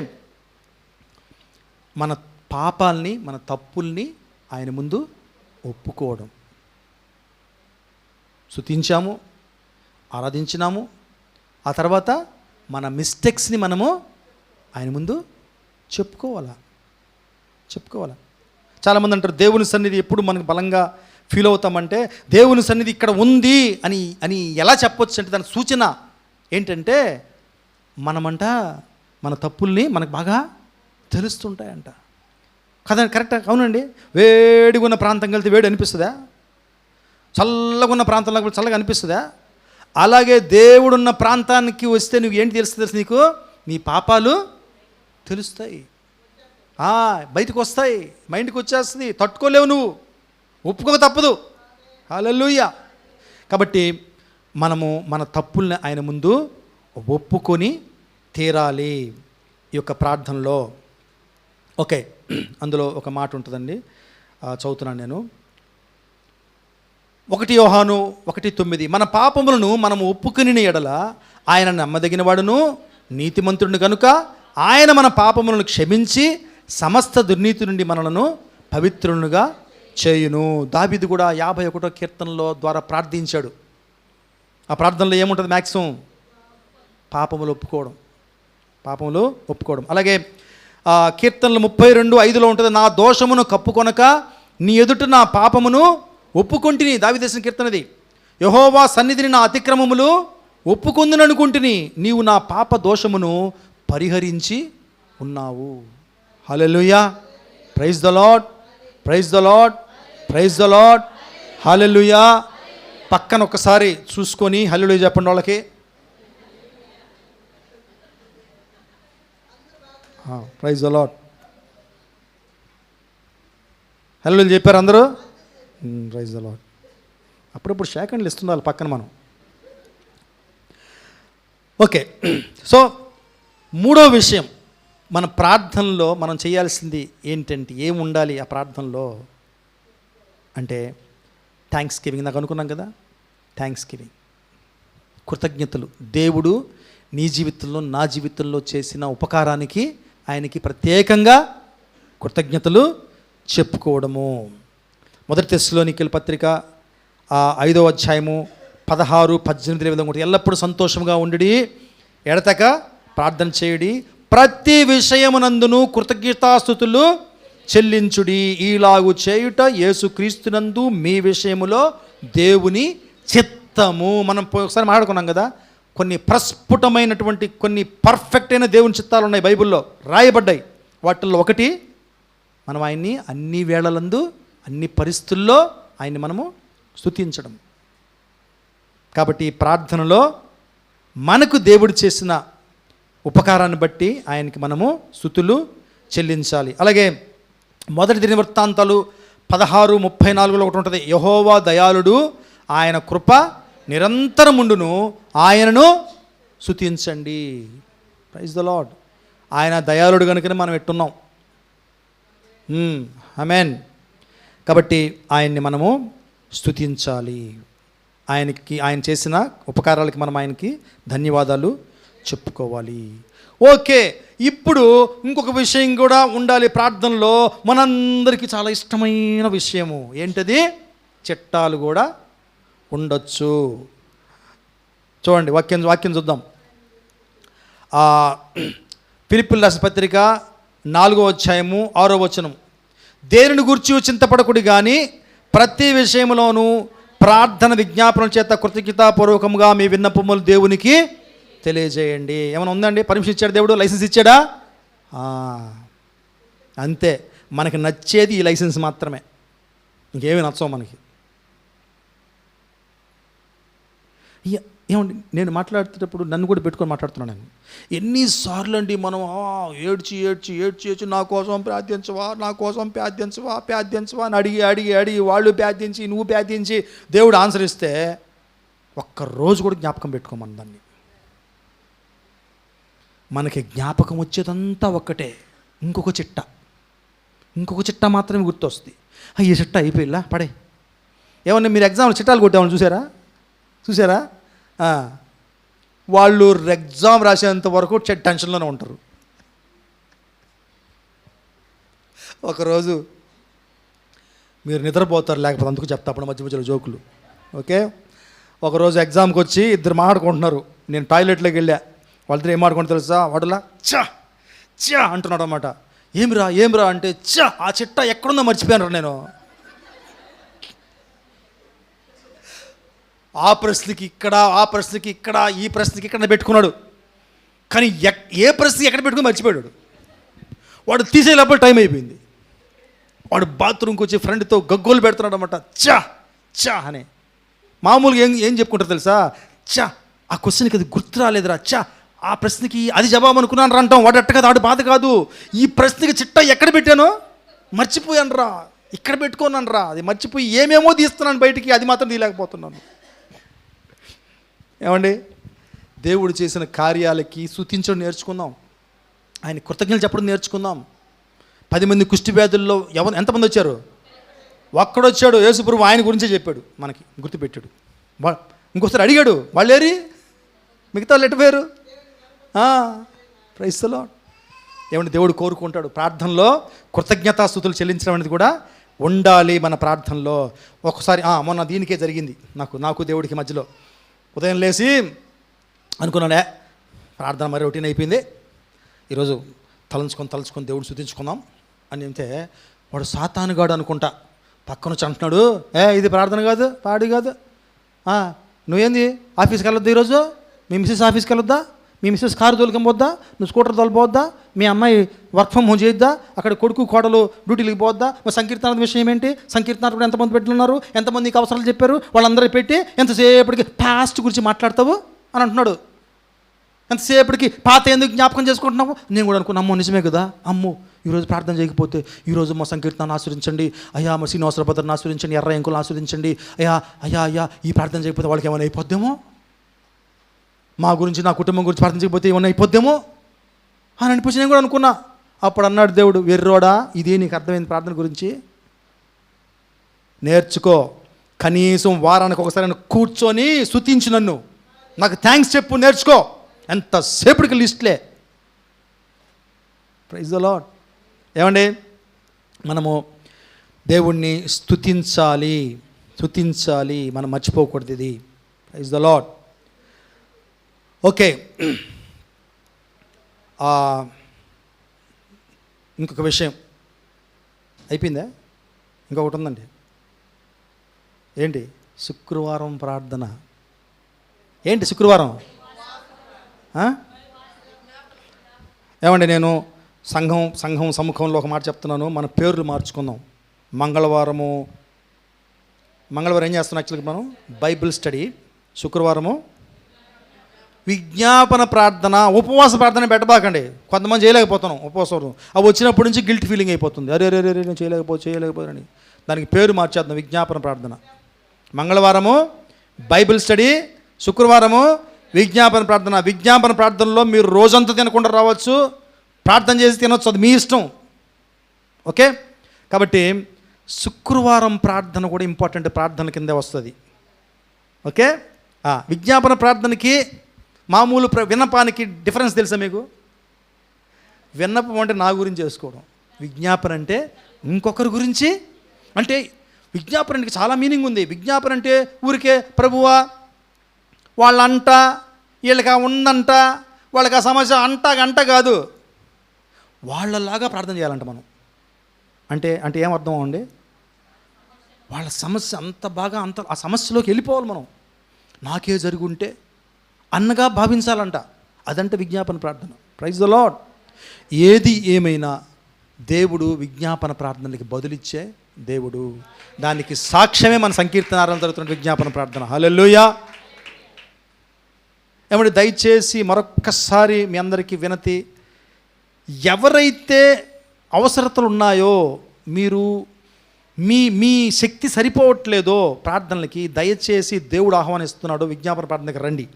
మన పాపాలని, మన తప్పుల్ని ఆయన ముందు ఒప్పుకోవడం. స్తుతించాము, ఆరాధించినాము, ఆ తర్వాత మన మిస్టేక్స్ని మనము ఆయన ముందు చెప్పుకోవాలా. చాలామంది అంటారు దేవుని సన్నిధి ఎప్పుడు మనకు బలంగా ఫీల్ అవుతామంటే, దేవుని సన్నిధి ఇక్కడ ఉంది అని ఎలా చెప్పొచ్చు అంటే దాని సూచన ఏంటంటే, మనమంట మన తప్పుల్ని మనకు బాగా తెలుస్తుంటాయంట కదా. కరెక్టా? అవునండి. వేడిగా ఉన్న ప్రాంతం వెళ్తే వేడి అనిపిస్తుందా? చల్లగా ఉన్న ప్రాంతంలో చల్లగా అనిపిస్తుందా? అలాగే దేవుడున్న ప్రాంతానికి వస్తే నువ్వు ఏంటి తెలుసు నీకు? నీ పాపాలు తెలుస్తాయి, బయటకు వస్తాయి, మైండ్కి వచ్చేస్తుంది, తట్టుకోలేవు, నువ్వు ఒప్పుకోక తప్పదు. హల్లెలూయా. కాబట్టి మనము మన తప్పుల్ని ఆయన ముందు ఒప్పుకొని తీరాలి ఈ యొక్క ప్రార్థనలో. ఓకే, అందులో ఒక మాట ఉంటుందండి, చదువుతున్నాను నేను. 1 యోహాను 1:9, మన పాపములను మనము ఒప్పుకుని ఎడల ఆయన నమ్మదగినవాడును నీతిమంతుడిని కనుక ఆయన మన పాపములను క్షమించి సమస్త దుర్నీతి నుండి మనలను పవిత్రులుగా చేయును. దావీదు కూడా 51వ కీర్తనలో ద్వారా ప్రార్థించాడు. ఆ ప్రార్థనలో ఏముంటుంది? మ్యాక్సిమం పాపములు ఒప్పుకోవడం. అలాగే కీర్తనలు 32:5 ఉంటుంది, నా దోషమును కప్పుకొనక నీ ఎదుట నా పాపమును ఒప్పుకొంటిని. దావీదు చేసిన కీర్తనది. యెహోవా సన్నిధిని నా అతిక్రమములు ఒప్పుకొందుననుకుంటుని, నీవు నా పాప దోషమును పరిహరించి ఉన్నావు. Hallelujah, praise the lord, praise the lord, praise the lord. Hallelujah. పక్కన ఒకసారి చూసుకొని హల్లెలూయా చెప్పండి వాళ్ళకి. Praise the lord. హల్లెలూయా చెప్పారు అందరూ? Praise the lord. అప్పుడప్పుడు సెకండ్లు ఇస్తున్నారు పక్కన మనం. ఓకే, సో 3వ విషయం, మన ప్రార్థనలో మనం చేయాల్సింది ఏంటంటే, ఏముండాలి ఆ ప్రార్థనలో అంటే థ్యాంక్స్ గివింగ్. నాకు అనుకున్నాం కదా, థ్యాంక్స్ గివింగ్, కృతజ్ఞతలు. దేవుడు నీ జీవితంలో, నా జీవితంలో చేసిన ఉపకారానికి ఆయనకి ప్రత్యేకంగా కృతజ్ఞతలు చెప్పుకోవడము. 1 తెస్సలోనికీయుల పత్రిక 5వ అధ్యాయము 16, 18 విధంగా ఉంటుంది. ఎల్లప్పుడూ సంతోషంగా ఉండి ఎడతెక ప్రార్థన చేయుడి, ప్రతి విషయమునందును కృతజ్ఞతాస్తుతులు చెల్లించుడి, ఈలాగు చేయుట యేసుక్రీస్తునందు మీ విషయములో దేవుని చిత్తము. మనం ఒకసారి మాట్లాడుకున్నాం కదా, కొన్ని ప్రస్ఫుటమైనటువంటి, కొన్ని పర్ఫెక్ట్ అయిన దేవుని చిత్తాలు ఉన్నాయి బైబిల్లో, రాయబడ్డాయి. వాటిల్లో ఒకటి, మనం ఆయన్ని అన్ని వేళలందు, అన్ని పరిస్థితుల్లో ఆయన్ని మనము స్తుతించడం. కాబట్టి ఈ ప్రార్థనలో మనకు దేవుడు చేసిన ఉపకారాన్ని బట్టి ఆయనకి మనము స్తుతులు చెల్లించాలి. అలాగే మొదటి దినవృత్తాంతాలు 16:34 ఒకటి ఉంటుంది, యెహోవా దయాళుడు, ఆయన కృప నిరంతరముండును, ఆయనను స్తుతించండి. Praise the lord. ఆయన దయాళుడు కనుకనే మనం ఎట్టున్నాం. ఆమేన్. కాబట్టి ఆయన్ని మనము స్తుతించాలి. ఆయన చేసిన ఉపకారాలకి మనం ఆయనకి ధన్యవాదాలు చెప్పుకోవాలి. ఓకే, ఇప్పుడు ఇంకొక విషయం కూడా ఉండాలి ప్రార్థనలో, మనందరికీ చాలా ఇష్టమైన విషయము ఏంటది? చిట్టాలు కూడా ఉండొచ్చు. చూడండి, వాక్యం చూద్దాం. ఫిలిప్పీయులకు రాసిన పత్రిక 4వ అధ్యాయము 6వ వచనం, దేనిని గూర్చి చింతపడకుడి కానీ ప్రతి విషయంలోనూ ప్రార్థన విజ్ఞాపనం చేత కృతజ్ఞతాపూర్వకంగా మీ విన్నపములు దేవునికి తెలియజేయండి. ఏమైనా ఉందండి? పర్మిషన్ ఇచ్చాడు దేవుడు? లైసెన్స్ ఇచ్చాడా? అంతే. మనకి నచ్చేది ఈ లైసెన్స్ మాత్రమే, ఇంకేమీ నచ్చవు మనకి. ఏమండి, నేను మాట్లాడుతున్నప్పుడు నన్ను కూడా పెట్టుకొని మాట్లాడుతున్నాను. నేను ఎన్నిసార్లు అండి మనం ఏడ్చి నా కోసం ప్రార్థించవా అని అడిగి వాళ్ళు ప్రార్థించి నువ్వు ప్రార్థించి దేవుడు ఆన్సర్ ఇస్తే ఒక్కరోజు కూడా జ్ఞాపకం పెట్టుకోమని దాన్ని. మనకి జ్ఞాపకం వచ్చేదంతా ఒక్కటే, ఇంకొక చిట్ట మాత్రమే గుర్తొస్తుంది. ఈ చిట్ట అయిపోయిలా పడే. ఏమన్నా మీరు ఎగ్జామ్లో చిట్టాలు కొట్టామని చూసారా? వాళ్ళు ఎగ్జామ్ రాసేంత వరకు టెన్షన్లోనే ఉంటారు. ఒకరోజు మీరు నిద్రపోతారు, లేకపోతే అందుకు చెప్తా అప్పుడు మధ్యలో జోకులు. ఓకే, ఒకరోజు ఎగ్జామ్కి వచ్చి ఇద్దరు మాట్లాడుకుంటున్నారు. నేను టాయిలెట్లోకి వెళ్ళా. వాళ్ళిద్దరు ఏం మాట్లాడుకుంటూ తెలుసా? వాడులా చా అంటున్నాడు అనమాట. ఏమిరా అంటే ఆ చిట్ట ఎక్కడుందో మర్చిపోయాను నేను. ఆ ప్రశ్నకి ఇక్కడ ఈ ప్రశ్నకి ఇక్కడ పెట్టుకున్నాడు. కానీ ఏ ప్రశ్న ఎక్కడ పెట్టుకుని మర్చిపోయాడు. వాడు తీసేలోపల టైం అయిపోయింది. వాడు బాత్రూమ్కి వచ్చి ఫ్రెండ్తో గగ్గోలు పెడుతున్నాడు అనమాట. చా అని. మామూలుగా ఏం చెప్పుకుంటారు తెలుసా? ఆ క్వశ్చన్కి అది గుర్తు రాలేదురా, ఆ ప్రశ్నకి అది జవాబు అనుకున్నాను అంటాం. వాడు అట్ట కాదు, వాడు బాధ కాదు. ఈ ప్రశ్నకి చిట్ట ఎక్కడ పెట్టానో మర్చిపోయాను రా, ఇక్కడ పెట్టుకున్నాను రా, అది మర్చిపోయి ఏమేమో తీస్తున్నాను బయటికి, అది మాత్రం తీయలేకపోతున్నాను. ఏమండి, దేవుడు చేసిన కార్యాలకి స్తుతించడం నేర్చుకుందాం. ఆయన కృతజ్ఞతలు చెప్పడం నేర్చుకుందాం. 10 మంది కుష్టి వ్యాధుల్లో ఎంతమంది వచ్చారు? ఒక్కడొచ్చాడు. యేసుప్రభు ఆయన గురించే చెప్పాడు, మనకి గుర్తుపెట్టాడు. ఇంకోసారి అడిగాడు, వాళ్ళేరి మిగతా వాళ్ళు ఎట్టుపోయారు? Praise the lord. ఏమంటే దేవుడు కోరుకుంటాడు ప్రార్థనలో కృతజ్ఞతాస్తుతులు చెల్లించడం అనేది కూడా ఉండాలి మన ప్రార్థనలో. ఒకసారి మొన్న దీనికే జరిగింది నాకు దేవుడికి మధ్యలో. ఉదయం లేచి అనుకున్నానే ప్రార్థన మరి రొటీన్ అయిపోయింది, ఈరోజు తలుచుకొని దేవుడు స్తుతించుకుందాం అని చెప్తే వాడు సాతానుగాడు అనుకుంటా పక్కన వచ్చి అంటున్నాడు, ఇది ప్రార్థన కాదు, పాడి కాదు, నువ్వేంది ఆఫీస్కి వెళ్ళొద్దా ఈరోజు? మీ మిస్సెస్ ఆఫీస్కి వెళ్ళొద్దా? మీ మిస్సెస్ కారు తోలుకపోద్దా? నువ్వు స్కూటర్ తోలిపోవద్దా? మీ అమ్మాయి వర్క్ ఫ్రమ్ హోమ్ చేయొద్దా? అక్కడ కొడుకు కోడలు డ్యూటీలకు పోవద్దా? మరి సంకీర్తన విషయం ఏంటి? సంకీర్తన ఎంతమంది పెట్టున్నారు? ఎంతమందికి అవసరాలు చెప్పారు? వాళ్ళందరూ పెట్టి ఎంతసేపటికి పాస్ట్ గురించి మాట్లాడతావు అని అంటున్నాడు. ఎంతసేపటికి పాత ఎందుకు జ్ఞాపకం చేసుకుంటున్నావు? నేను కూడా అనుకున్నా, అమ్మో నిజమే కదా, అమ్మో ఈరోజు ప్రార్థన చేయకపోతే ఈరోజు మా సంకీర్తనాన్ని ఆశ్రయించండి అయ్యా, మా శ్రీనివాసరావు ఆశ్రయించండి, ఎర్ర ఎంకులను ఆశ్రయించండి అయ్యా ఈ ప్రార్థన చేయకపోతే వాళ్ళకి ఏమైనా అయిపోద్దేమో, మా గురించి నా కుటుంబం గురించి ప్రార్థన చేయకపోతే ఏమైనా అయిపోద్దేమో అని అనిపించి నేను కూడా అనుకున్నా. అప్పుడు అన్నాడు దేవుడు, వెర్రోడా, ఇదే నీకు అర్థమైంది ప్రార్థన గురించి? నేర్చుకో, కనీసం వారానికి ఒకసారి కూర్చొని స్తుతించు, నన్ను నాకు థ్యాంక్స్ చెప్పు, నేర్చుకో. ఎంతసేపటికి లిస్ట్లే. Praise the lord. ఏమండి, మనము దేవుణ్ణి స్తుతించాలి, మనం మర్చిపోకూడదు ఇది. Praise the lord. ఓకే, ఇంకొక విషయం అయిపోయిందా? ఇంకొకటి ఉందండి. ఏంటి? శుక్రవారం ప్రార్థన. ఏంటి శుక్రవారం? ఏమండి, నేను సంఘం సముఖంలో ఒక మాట చెప్తున్నాను, మన పేర్లు మార్చుకుందాం. మంగళవారం ఏం చేస్తున్నాం? యాక్చువల్గా మనం బైబిల్ స్టడీ. శుక్రవారము విజ్ఞాపన ప్రార్థన. ఉపవాస ప్రార్థన పెట్టబాకండి. కొంతమంది చేయలేకపోతున్నాం ఉపవాసం. అవి వచ్చినప్పటి నుంచి గిల్ట్ ఫీలింగ్ అయిపోతుంది. అరే అరే అరే నేను చేయలేకపోయానని. దానికి పేరు మార్చేద్దాం, విజ్ఞాపన ప్రార్థన. మంగళవారము బైబిల్ స్టడీ, శుక్రవారము విజ్ఞాపన ప్రార్థన. విజ్ఞాపన ప్రార్థనలో మీరు రోజంతా తినకుండా రావచ్చు, ప్రార్థన చేసి తినవచ్చు, అది మీ ఇష్టం. ఓకే, కాబట్టి శుక్రవారం ప్రార్థన కూడా ఇంపార్టెంట్, ప్రార్థన కిందే వస్తుంది. ఓకే, విజ్ఞాపన ప్రార్థనకి మామూలు విన్నపానికి డిఫరెన్స్ తెలుసా మీకు? విన్నపం అంటే నా గురించి చేసుకోవడం, విజ్ఞాపన అంటే ఇంకొకరి గురించి. అంటే విజ్ఞాపనకి చాలా మీనింగ్ ఉంది. విజ్ఞాపన అంటే ఊరికే ప్రభువా వాళ్ళంట, వీళ్ళకి ఉందంట, వాళ్ళకి ఆ సమస్య అంట కాదు, వాళ్ళలాగా ప్రార్థన చేయాలంట మనం. అంటే ఏం అర్థం అండి? వాళ్ళ సమస్య అంత బాగా ఆ సమస్యలోకి వెళ్ళిపోవాలి మనం. నాకే జరుగుంటే అన్నగా భావించాలంట. అదంటే విజ్ఞాపన ప్రార్థన. Praise the lord. ఏది ఏమైనా దేవుడు విజ్ఞాపన ప్రార్థనలకి బదులిచ్చే దేవుడు. దానికి సాక్ష్యమే మన సంకీర్తనారాధన జరుగుతున్న విజ్ఞాపన ప్రార్థన. హల్లెలూయా. ఏమంటే దయచేసి మరొక్కసారి మీ అందరికీ వినతి, ఎవరైతే అవసరతలు ఉన్నాయో, మీరు మీ శక్తి సరిపోవట్లేదో ప్రార్థనలకి, దయచేసి దేవుడు ఆహ్వానిస్తున్నాడు, విజ్ఞాపన ప్రార్థనకి రండి.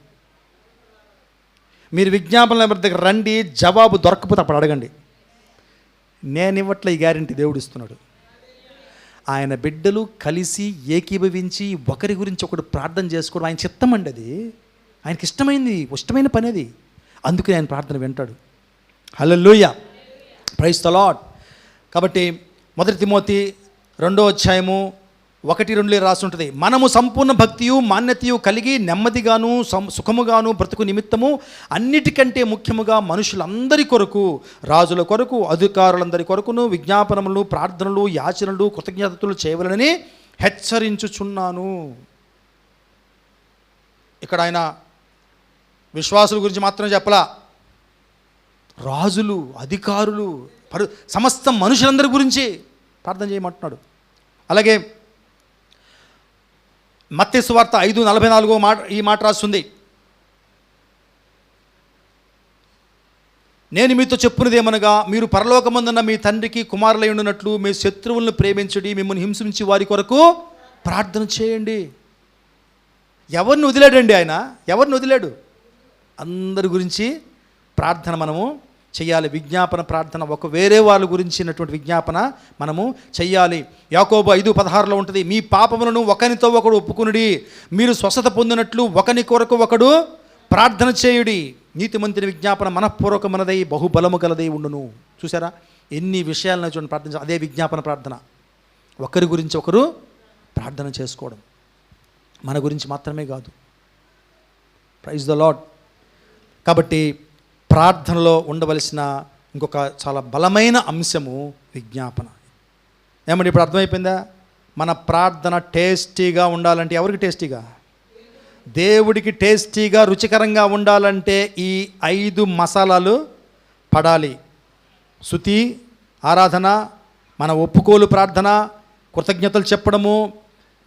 మీరు విజ్ఞాపన దగ్గర రండి, జవాబు దొరకకపోతే అప్పుడు అడగండి. నేను ఇవ్వట్లే, ఈ గ్యారెంటీ దేవుడు ఇస్తున్నాడు. ఆయన బిడ్డలు కలిసి ఏకీభవించి ఒకరి గురించి ఒకడు ప్రార్థన చేసుకోవడం ఆయన చిత్తం అండి. అది ఆయనకి ఇష్టమైన పని అది. అందుకని ఆయన ప్రార్థన వింటాడు. హల్లెలూయా, ప్రైజ్ ద లార్డ్. కాబట్టి 1 తిమోతి 2వ అధ్యాయము 1-2 రాసి ఉంటుంది. మనము సంపూర్ణ భక్తియు మాన్యతయు కలిగి నెమ్మదిగాను సుఖముగాను బ్రతుకు నిమిత్తము అన్నిటికంటే ముఖ్యముగా మనుషులందరి కొరకు, రాజుల కొరకు, అధికారులందరి కొరకును విజ్ఞాపనములు, ప్రార్థనలు, యాచనలు, కృతజ్ఞతలు చేయవలనని హెచ్చరించుచున్నాను. ఇక్కడ ఆయన విశ్వాసుల గురించి మాత్రం చెప్పలా, రాజులు, అధికారులు, సమస్త మనుషులందరి గురించి ప్రార్థన చేయమంటున్నాడు. అలాగే మత్తయి సువార్త 5:44 ఈ మాట రాస్తుంది. నేను మీతో చెప్పున్నదేమనగా, మీరు పరలోకమందున్న మీ తండ్రికి కుమారులై ఉండునట్లు మీ శత్రువులను ప్రేమించుడి, మిమ్మల్ని హింసించి వారి కొరకు ప్రార్థన చేయండి. ఎవరిని వదిలేడండి ఆయన? ఎవరిని వదిలేడు? అందరి గురించి ప్రార్థన మనము చెయ్యాలి. విజ్ఞాపన ప్రార్థన, ఒక వేరే వాళ్ళ గురించినటువంటి విజ్ఞాపన మనము చెయ్యాలి. యాకోబు 5:16 ఉంటుంది. మీ పాపములను ఒకనితో ఒకడు ఒప్పుకునుడి, మీరు స్వస్థత పొందినట్లు ఒకని కొరకు ఒకడు ప్రార్థన చేయుడి. నీతిమంతుని విజ్ఞాపన మనఃపూర్వకమైనదై బహుబలము గలదై ఉండును. చూసారా ఎన్ని విషయాలను చూడండి ప్రార్థన. అదే విజ్ఞాపన ప్రార్థన. ఒకరి గురించి ఒకరు ప్రార్థన చేసుకోవడం, మన గురించి మాత్రమే కాదు. Praise the lord. కాబట్టి ప్రార్థనలో ఉండవలసిన ఇంకొక చాలా బలమైన అంశము విజ్ఞాపన. ఏమంటే ఇప్పుడు అర్థమైపోయిందా? మన ప్రార్థన టేస్టీగా ఉండాలంటే ఎవరికి టేస్టీగా? దేవుడికి టేస్టీగా, రుచికరంగా ఉండాలంటే ఈ 5 మసాలాలు పడాలి. స్తుతి, ఆరాధన, మన ఒప్పుకోలు ప్రార్థన, కృతజ్ఞతలు చెప్పడము,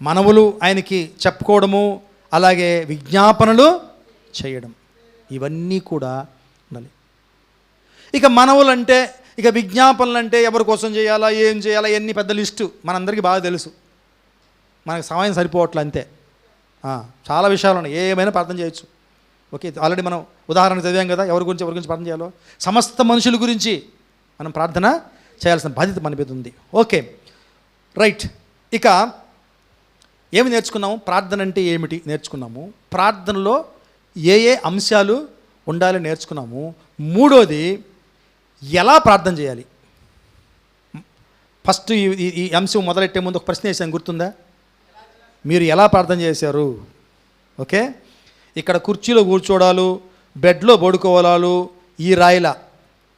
మనవులు ఆయనకి చెప్పుకోవడము, అలాగే విజ్ఞాపనలు చేయడం, ఇవన్నీ కూడా ఉండాలి. ఇక మనవులు అంటే, ఇక విజ్ఞాపనలు అంటే ఎవరి కోసం చేయాలా, ఏం చేయాలా, ఎన్ని పెద్ద లిస్టు మనందరికీ బాగా తెలుసు. మనకు సమయం సరిపోవట్లే అంతే. చాలా విషయాలు ఉన్నాయి, ఏమైనా ప్రార్థన చేయొచ్చు. ఓకే, ఆల్రెడీ మనం ఉదాహరణ చదివాం కదా, ఎవరి గురించి ప్రార్థన చేయాలో. సమస్త మనుషుల గురించి మనం ప్రార్థన చేయాల్సిన బాధ్యత మన మీద ఉంది. Okay, right. ఇక ఏమి నేర్చుకున్నాము? ప్రార్థన అంటే ఏమిటి నేర్చుకున్నాము. ప్రార్థనలో ఏ అంశాలు ఉండాలి నేర్చుకున్నాము. మూడోది, ఎలా ప్రార్థన చేయాలి. ఫస్ట్ ఈ అంశం మొదలెట్టే ముందు ఒక ప్రశ్న వేసాను, గుర్తుందా? మీరు ఎలా ప్రార్థన చేశారు? ఓకే, ఇక్కడ కుర్చీలో కూర్చోడాలు, బెడ్లో పడుకోవాలు, ఈ రాయిల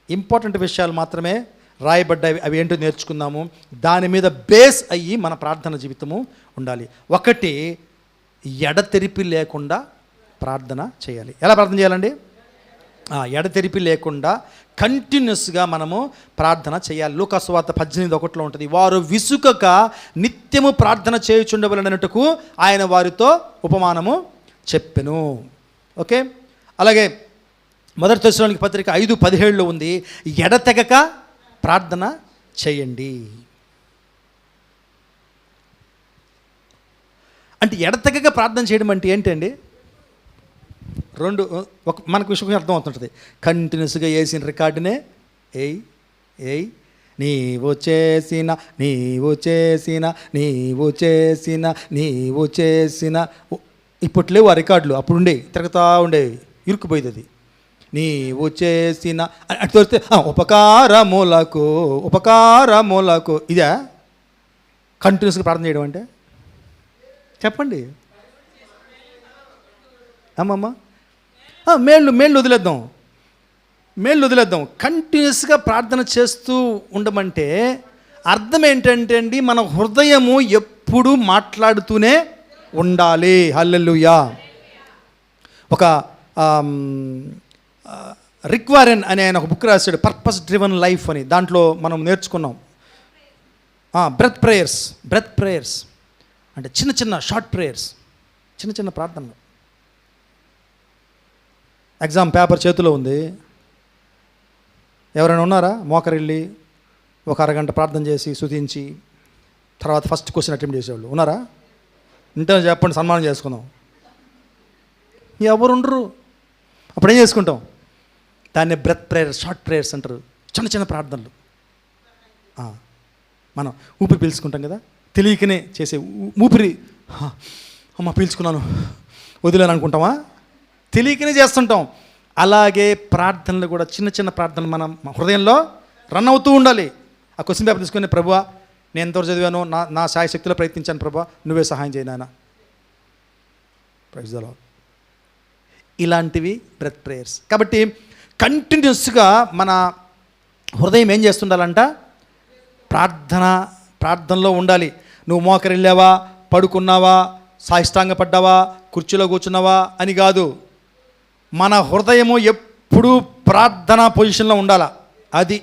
ఇంపార్టెంట్ విషయాలు మాత్రమే రాయబడ్డాయి. అవి ఏంటో నేర్చుకుందాము. దాని మీద బేస్ అయ్యి మన ప్రార్థన జీవితము ఉండాలి. ఒకటి, ఎడతెరిపి లేకుండా ప్రార్థన చేయాలి. ఎలా ప్రార్థన చేయాలండి? ఎడతెరిపి లేకుండా కంటిన్యూస్గా మనము ప్రార్థన చేయాలి. లూకా సువార్త 18:1 ఉంటుంది. వారు విసుకక నిత్యము ప్రార్థన చేయుచుండవలనట్టుకు ఆయన వారితో ఉపమానము చెప్పెను. ఓకే, అలాగే మొదటి తెస్సలోనికీ పత్రిక 5:17 ఉంది, ఎడతెగక ప్రార్థన చేయండి. అంటే ఎడతెగక ప్రార్థన చేయడం అంటే ఏంటండి? మనకు విషయం అర్థం అవుతుంటుంది. కంటిన్యూస్గా వేసిన రికార్డునే ఏయ్ నీవు చేసిన ఇప్పుడు లేవు ఆ రికార్డులు, అప్పుడు ఉండేవి, తిరుగుతూ ఉండేవి, ఇరుక్కుపోయేది. అది నీవు చేసిన అటు తోస్తే ఉపకారములకు ఇదా కంటిన్యూస్గా ప్రార్థన చేయడం అంటే? చెప్పండి అమ్మమ్మ. మేళ్ళు వదిలేద్దాం. కంటిన్యూస్గా ప్రార్థన చేస్తూ ఉండమంటే అర్థం ఏంటంటే అండి, మన హృదయము ఎప్పుడూ మాట్లాడుతూనే ఉండాలి. హల్లెలూయా. ఒక రిక్ వారెన్ అనే ఆయన ఒక బుక్ రాశాడు, పర్పస్ డ్రివన్ లైఫ్ అని. దాంట్లో మనం నేర్చుకున్నాం బ్రెత్ ప్రేయర్స్ అంటే చిన్న షార్ట్ ప్రేయర్స్, చిన్న ప్రార్థనలు. ఎగ్జామ్ పేపర్ చేతిలో ఉంది, ఎవరైనా ఉన్నారా మోకరిల్లి ఒక అరగంట ప్రార్థన చేసి స్తుతించి తర్వాత ఫస్ట్ క్వశ్చన్ అటెంప్ట్ చేసేవాళ్ళు ఉన్నారా? ఇంటే చెప్పండి, సన్మానం చేసుకుందాం. ఎవరుండరు. అప్పుడు ఏం చేసుకుంటాం? దాన్ని బ్రెత్ ప్రేయర్స్, షార్ట్ ప్రేయర్స్ అంటారు. చిన్న ప్రార్థనలు. మనం ఊపిరి పీల్చుకుంటాం కదా, తెలియకనే చేసే ఊపిరి, అమ్మ పీల్చుకున్నాను వదిలేను అనుకుంటామా? తెలియకనే చేస్తుంటాం. అలాగే ప్రార్థనలు కూడా చిన్న ప్రార్థనలు మనం హృదయంలో రన్ అవుతూ ఉండాలి. ఆ క్వశ్చన్ పేపర్ తీసుకుని, ప్రభువా నేను ఎంతవరకు చదివానో నా శాయశక్తిలో ప్రయత్నించాను, ప్రభువా నువ్వే సహాయం చేయి నాయనా. Praise the lord. ఇలాంటివి బ్రెత్ ప్రేయర్స్. కాబట్టి కంటిన్యూస్గా మన హృదయం ఏం చేస్తుండాలంట? ప్రార్థనలో ఉండాలి. నువ్వు మోకరిల్లావా, పడుకున్నావా, సాష్టాంగ పడ్డావా, కుర్చీలో కూర్చున్నావా అని కాదు. మన హృదయము ఎప్పుడూ ప్రార్థనా పొజిషన్లో ఉండాలా. అది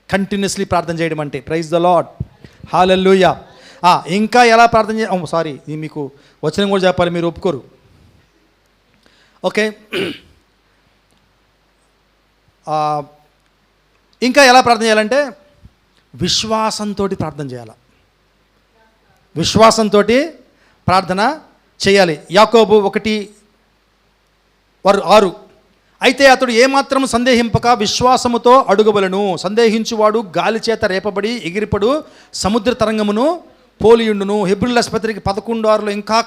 కంటిన్యూస్లీ ప్రార్థన చేయడం అంటే. Praise the lord. హల్లెలూయా. ఇంకా ఎలా ప్రార్థన సారీ, మీకు వచనం కూడా చెప్పాలి, మీరు ఒప్పుకోరు. ఓకే, ఇంకా ఎలా ప్రార్థన చేయాలంటే విశ్వాసంతో ప్రార్థన చేయాలి. విశ్వాసంతో ప్రార్థన చేయాలి. యాకోబు 1:6 అయితే అతడు ఏమాత్రం సందేహింపక విశ్వాసముతో అడుగవలను. సందేహించువాడు గాలి చేత రేపబడి ఎగిరిపడు సముద్ర తరంగమును పోలియుండును. హెబ్రీయుల పత్రిక 11:6 ఇంకా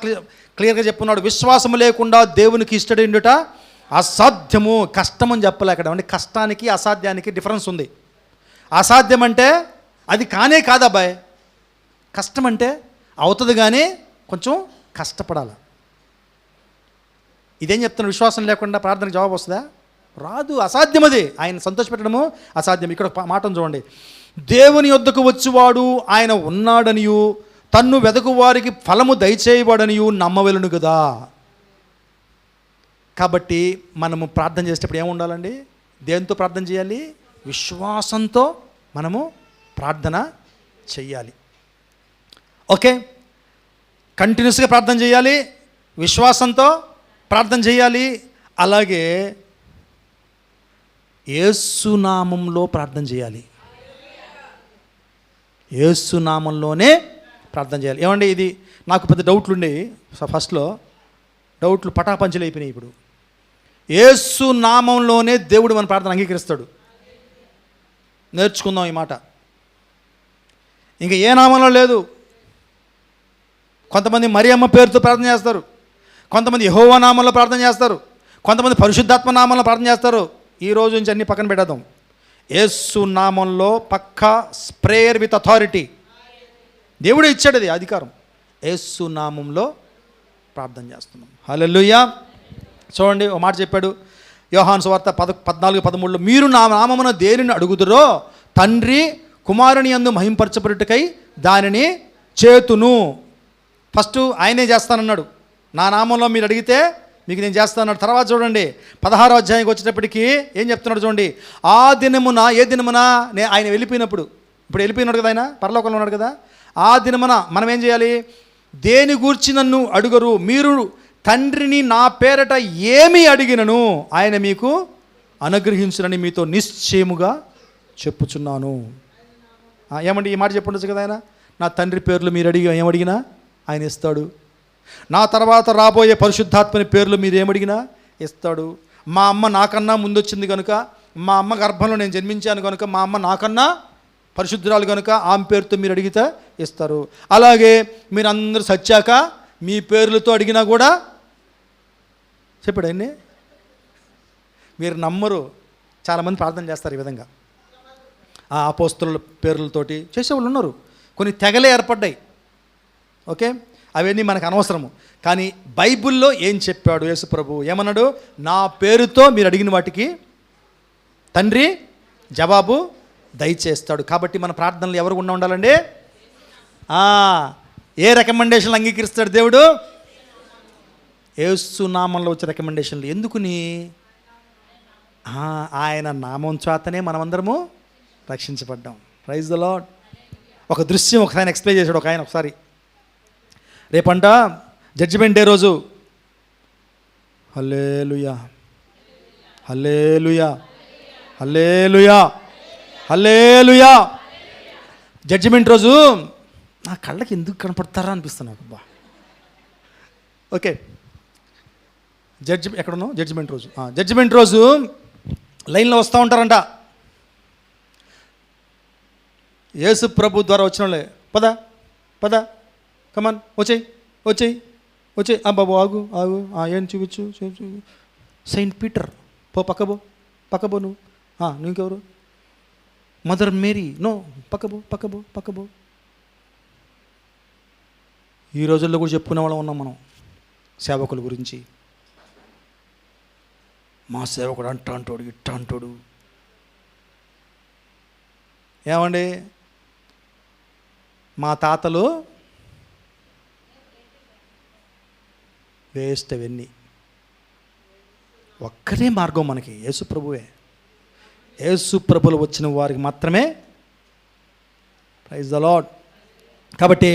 క్లియర్గా చెప్పున్నాడు, విశ్వాసము లేకుండా దేవునికి ఇష్టడుట అసాధ్యము. కష్టం అని చెప్పలే అక్కడ. అంటే కష్టానికి అసాధ్యానికి డిఫరెన్స్ ఉంది. అసాధ్యం అంటే అది కానే కాదబ్బాయ్. కష్టం అంటే అవుతుంది కానీ కొంచెం కష్టపడాలి. ఇదేం చెప్తున్నాడు? విశ్వాసం లేకుండా ప్రార్థనకు జవాబు వస్తుందా? రాదు. అసాధ్యం. అది ఆయన సంతోషపెట్టడము అసాధ్యం. ఇక్కడ మాటను చూడండి, దేవుని యొద్దకు వచ్చువాడు ఆయన ఉన్నాడనియు తన్ను వెదకు వారికి ఫలము దయచేయబడనియు నమ్మవెలను కదా. కాబట్టి మనము ప్రార్థన చేసేటప్పుడు ఏముండాలండి? దేనితో ప్రార్థన చేయాలి? విశ్వాసంతో మనము ప్రార్థన చెయ్యాలి. ఓకే, కంటిన్యూస్గా ప్రార్థన చేయాలి, విశ్వాసంతో ప్రార్థన చేయాలి. అలాగే యేసునామంలో ప్రార్థన చేయాలి. యేసునామంలోనే ప్రార్థన చేయాలి. ఏమండి, ఇది నాకు పెద్ద డౌట్లు ఉండేవి ఫస్ట్లో. డౌట్లు పటాపంచలు అయిపోయినాయి. ఇప్పుడు యేసునామంలోనే దేవుడు మన ప్రార్థన అంగీకరిస్తాడు. నేర్చుకుందాం ఈ మాట. ఇంకా ఏ నామంలో లేదు. కొంతమంది మరియమ్మ పేరుతో ప్రార్థన చేస్తారు, కొంతమంది యెహోవా నామంలో ప్రార్థన చేస్తారు, కొంతమంది పరిశుద్ధాత్మ నామంలో ప్రార్థన చేస్తారు. ఈ రోజు నుంచి అన్ని పక్కన పెట్టేద్దాం. యేసు నామంలో పక్కా ప్రేయర్ విత్ అథారిటీ. దేవుడే ఇచ్చాడు అది అధికారం. యేసు నామంలో ప్రార్థన చేస్తున్నాం. హల్లెలూయా. చూడండి, ఒక మాట చెప్పాడు యోహాను సువార్త 14:13, మీరు నా నామమున దేనిని అడుగుదురో తండ్రి కుమారుని యందు మహింపరచబడుటకై దానిని చేతును. ఫస్ట్ ఆయనే చేస్తానన్నాడు. నా నామంలో మీరు అడిగితే మీకు నేను చేస్తాను. తర్వాత చూడండి 16వ అధ్యాయానికి వచ్చేటప్పటికి ఏం చెప్తున్నాడు చూడండి. ఆ దినమున, ఏ దినమున? ఆయన వెళ్ళిపోయినప్పుడు. ఇప్పుడు వెళ్ళిపోయినాడు కదా, ఆయన పరలోకంలో ఉన్నాడు కదా. ఆ దినమున మనం ఏం చేయాలి? దేని గూర్చి నన్ను అడుగరు, మీరు తండ్రిని నా పేరట ఏమి అడిగినను ఆయన మీకు అనుగ్రహించునని మీతో నిశ్చయముగా చెప్పుచున్నాను. ఏమండి ఈ మాట చెప్పుండొచ్చు కదా ఆయన, నా తండ్రి పేర్లు మీరు ఏమడిగినా ఆయన ఇస్తాడు. నా తర్వాత రాబోయే పరిశుద్ధాత్మని పేర్లు మీరు ఏమడిగినా ఇస్తాడు. మా అమ్మ నాకన్నా ముందొచ్చింది కనుక, మా అమ్మ గర్భంలో నేను జన్మించాను కనుక, మా అమ్మ నాకన్నా పరిశుద్ధురాలు కనుక ఆమె పేరుతో మీరు అడిగితే ఇస్తారు. అలాగే మీరు అందరూ సచ్చాక మీ పేర్లతో అడిగినా కూడా చెప్పాడు ఆయన్ని. మీరు నమ్మరు, చాలామంది ప్రార్థన చేస్తారు ఈ విధంగా. ఆ అపోస్తలుల పేర్లతోటి చేసేవాళ్ళు ఉన్నారు. కొన్ని తెగలే ఏర్పడ్డాయి. ఓకే, అవన్నీ మనకు అనవసరము. కానీ బైబిల్లో ఏం చెప్పాడు యేసు ప్రభు? ఏమన్నాడు? నా పేరుతో మీరు అడిగిన వాటికి తండ్రి జవాబు దయచేస్తాడు. కాబట్టి మన ప్రార్థనలు ఎవరు ఉండాలండి? ఏ రికమెండేషన్లు అంగీకరిస్తాడు దేవుడు? యేసు నామంలో వచ్చే రికమెండేషన్లు. ఎందుకుని? ఆయన నామం చేతనే మనమందరము రక్షించబడ్డాం. Praise the lord. ఒక దృశ్యం ఒకసారి ఎక్స్ప్లెయిన్ చేశాడు ఒక ఆయన. ఒకసారి రేపంట జడ్జిమెంట్ డే రోజు, హల్లెలూయా హల్లెలూయా హల్లెలూయా హల్లెలూయా. జడ్జిమెంట్ రోజు నా కళ్ళకి ఎందుకు కనపడతారా అనిపిస్తున్నాను. అబ్బా, ఓకే. ఎక్కడున్నావు? జడ్జిమెంట్ రోజు. జడ్జిమెంట్ రోజు లైన్లో వస్తూ ఉంటారంట. యేసు ప్రభు ద్వారా వచ్చిన వాళ్ళే, పద పద కమాన్ వచ్చేయి వచ్చేయి వచ్చేయి. బాబు ఆగు ఆగు, ఏం చూపించు చూపించు. సెయింట్ పీటర్, పక్కబో నువ్వు. నువ్వెవరు? మదర్ మేరీ, నో, పక్కబో. ఈ రోజుల్లో కూడా చెప్పుకునే వాళ్ళం ఉన్నాం మనం సేవకుల గురించి. మా సేవకుడు అంటాడు ఇట్టా అంటాడు. ఏమండి, మా తాతలు వేస్ట్. అవన్నీ ఒక్కటే మార్గం మనకి, యేసు ప్రభువే. యేసు ప్రభులు వచ్చిన వారికి మాత్రమే. Praise the lord. కాబట్టి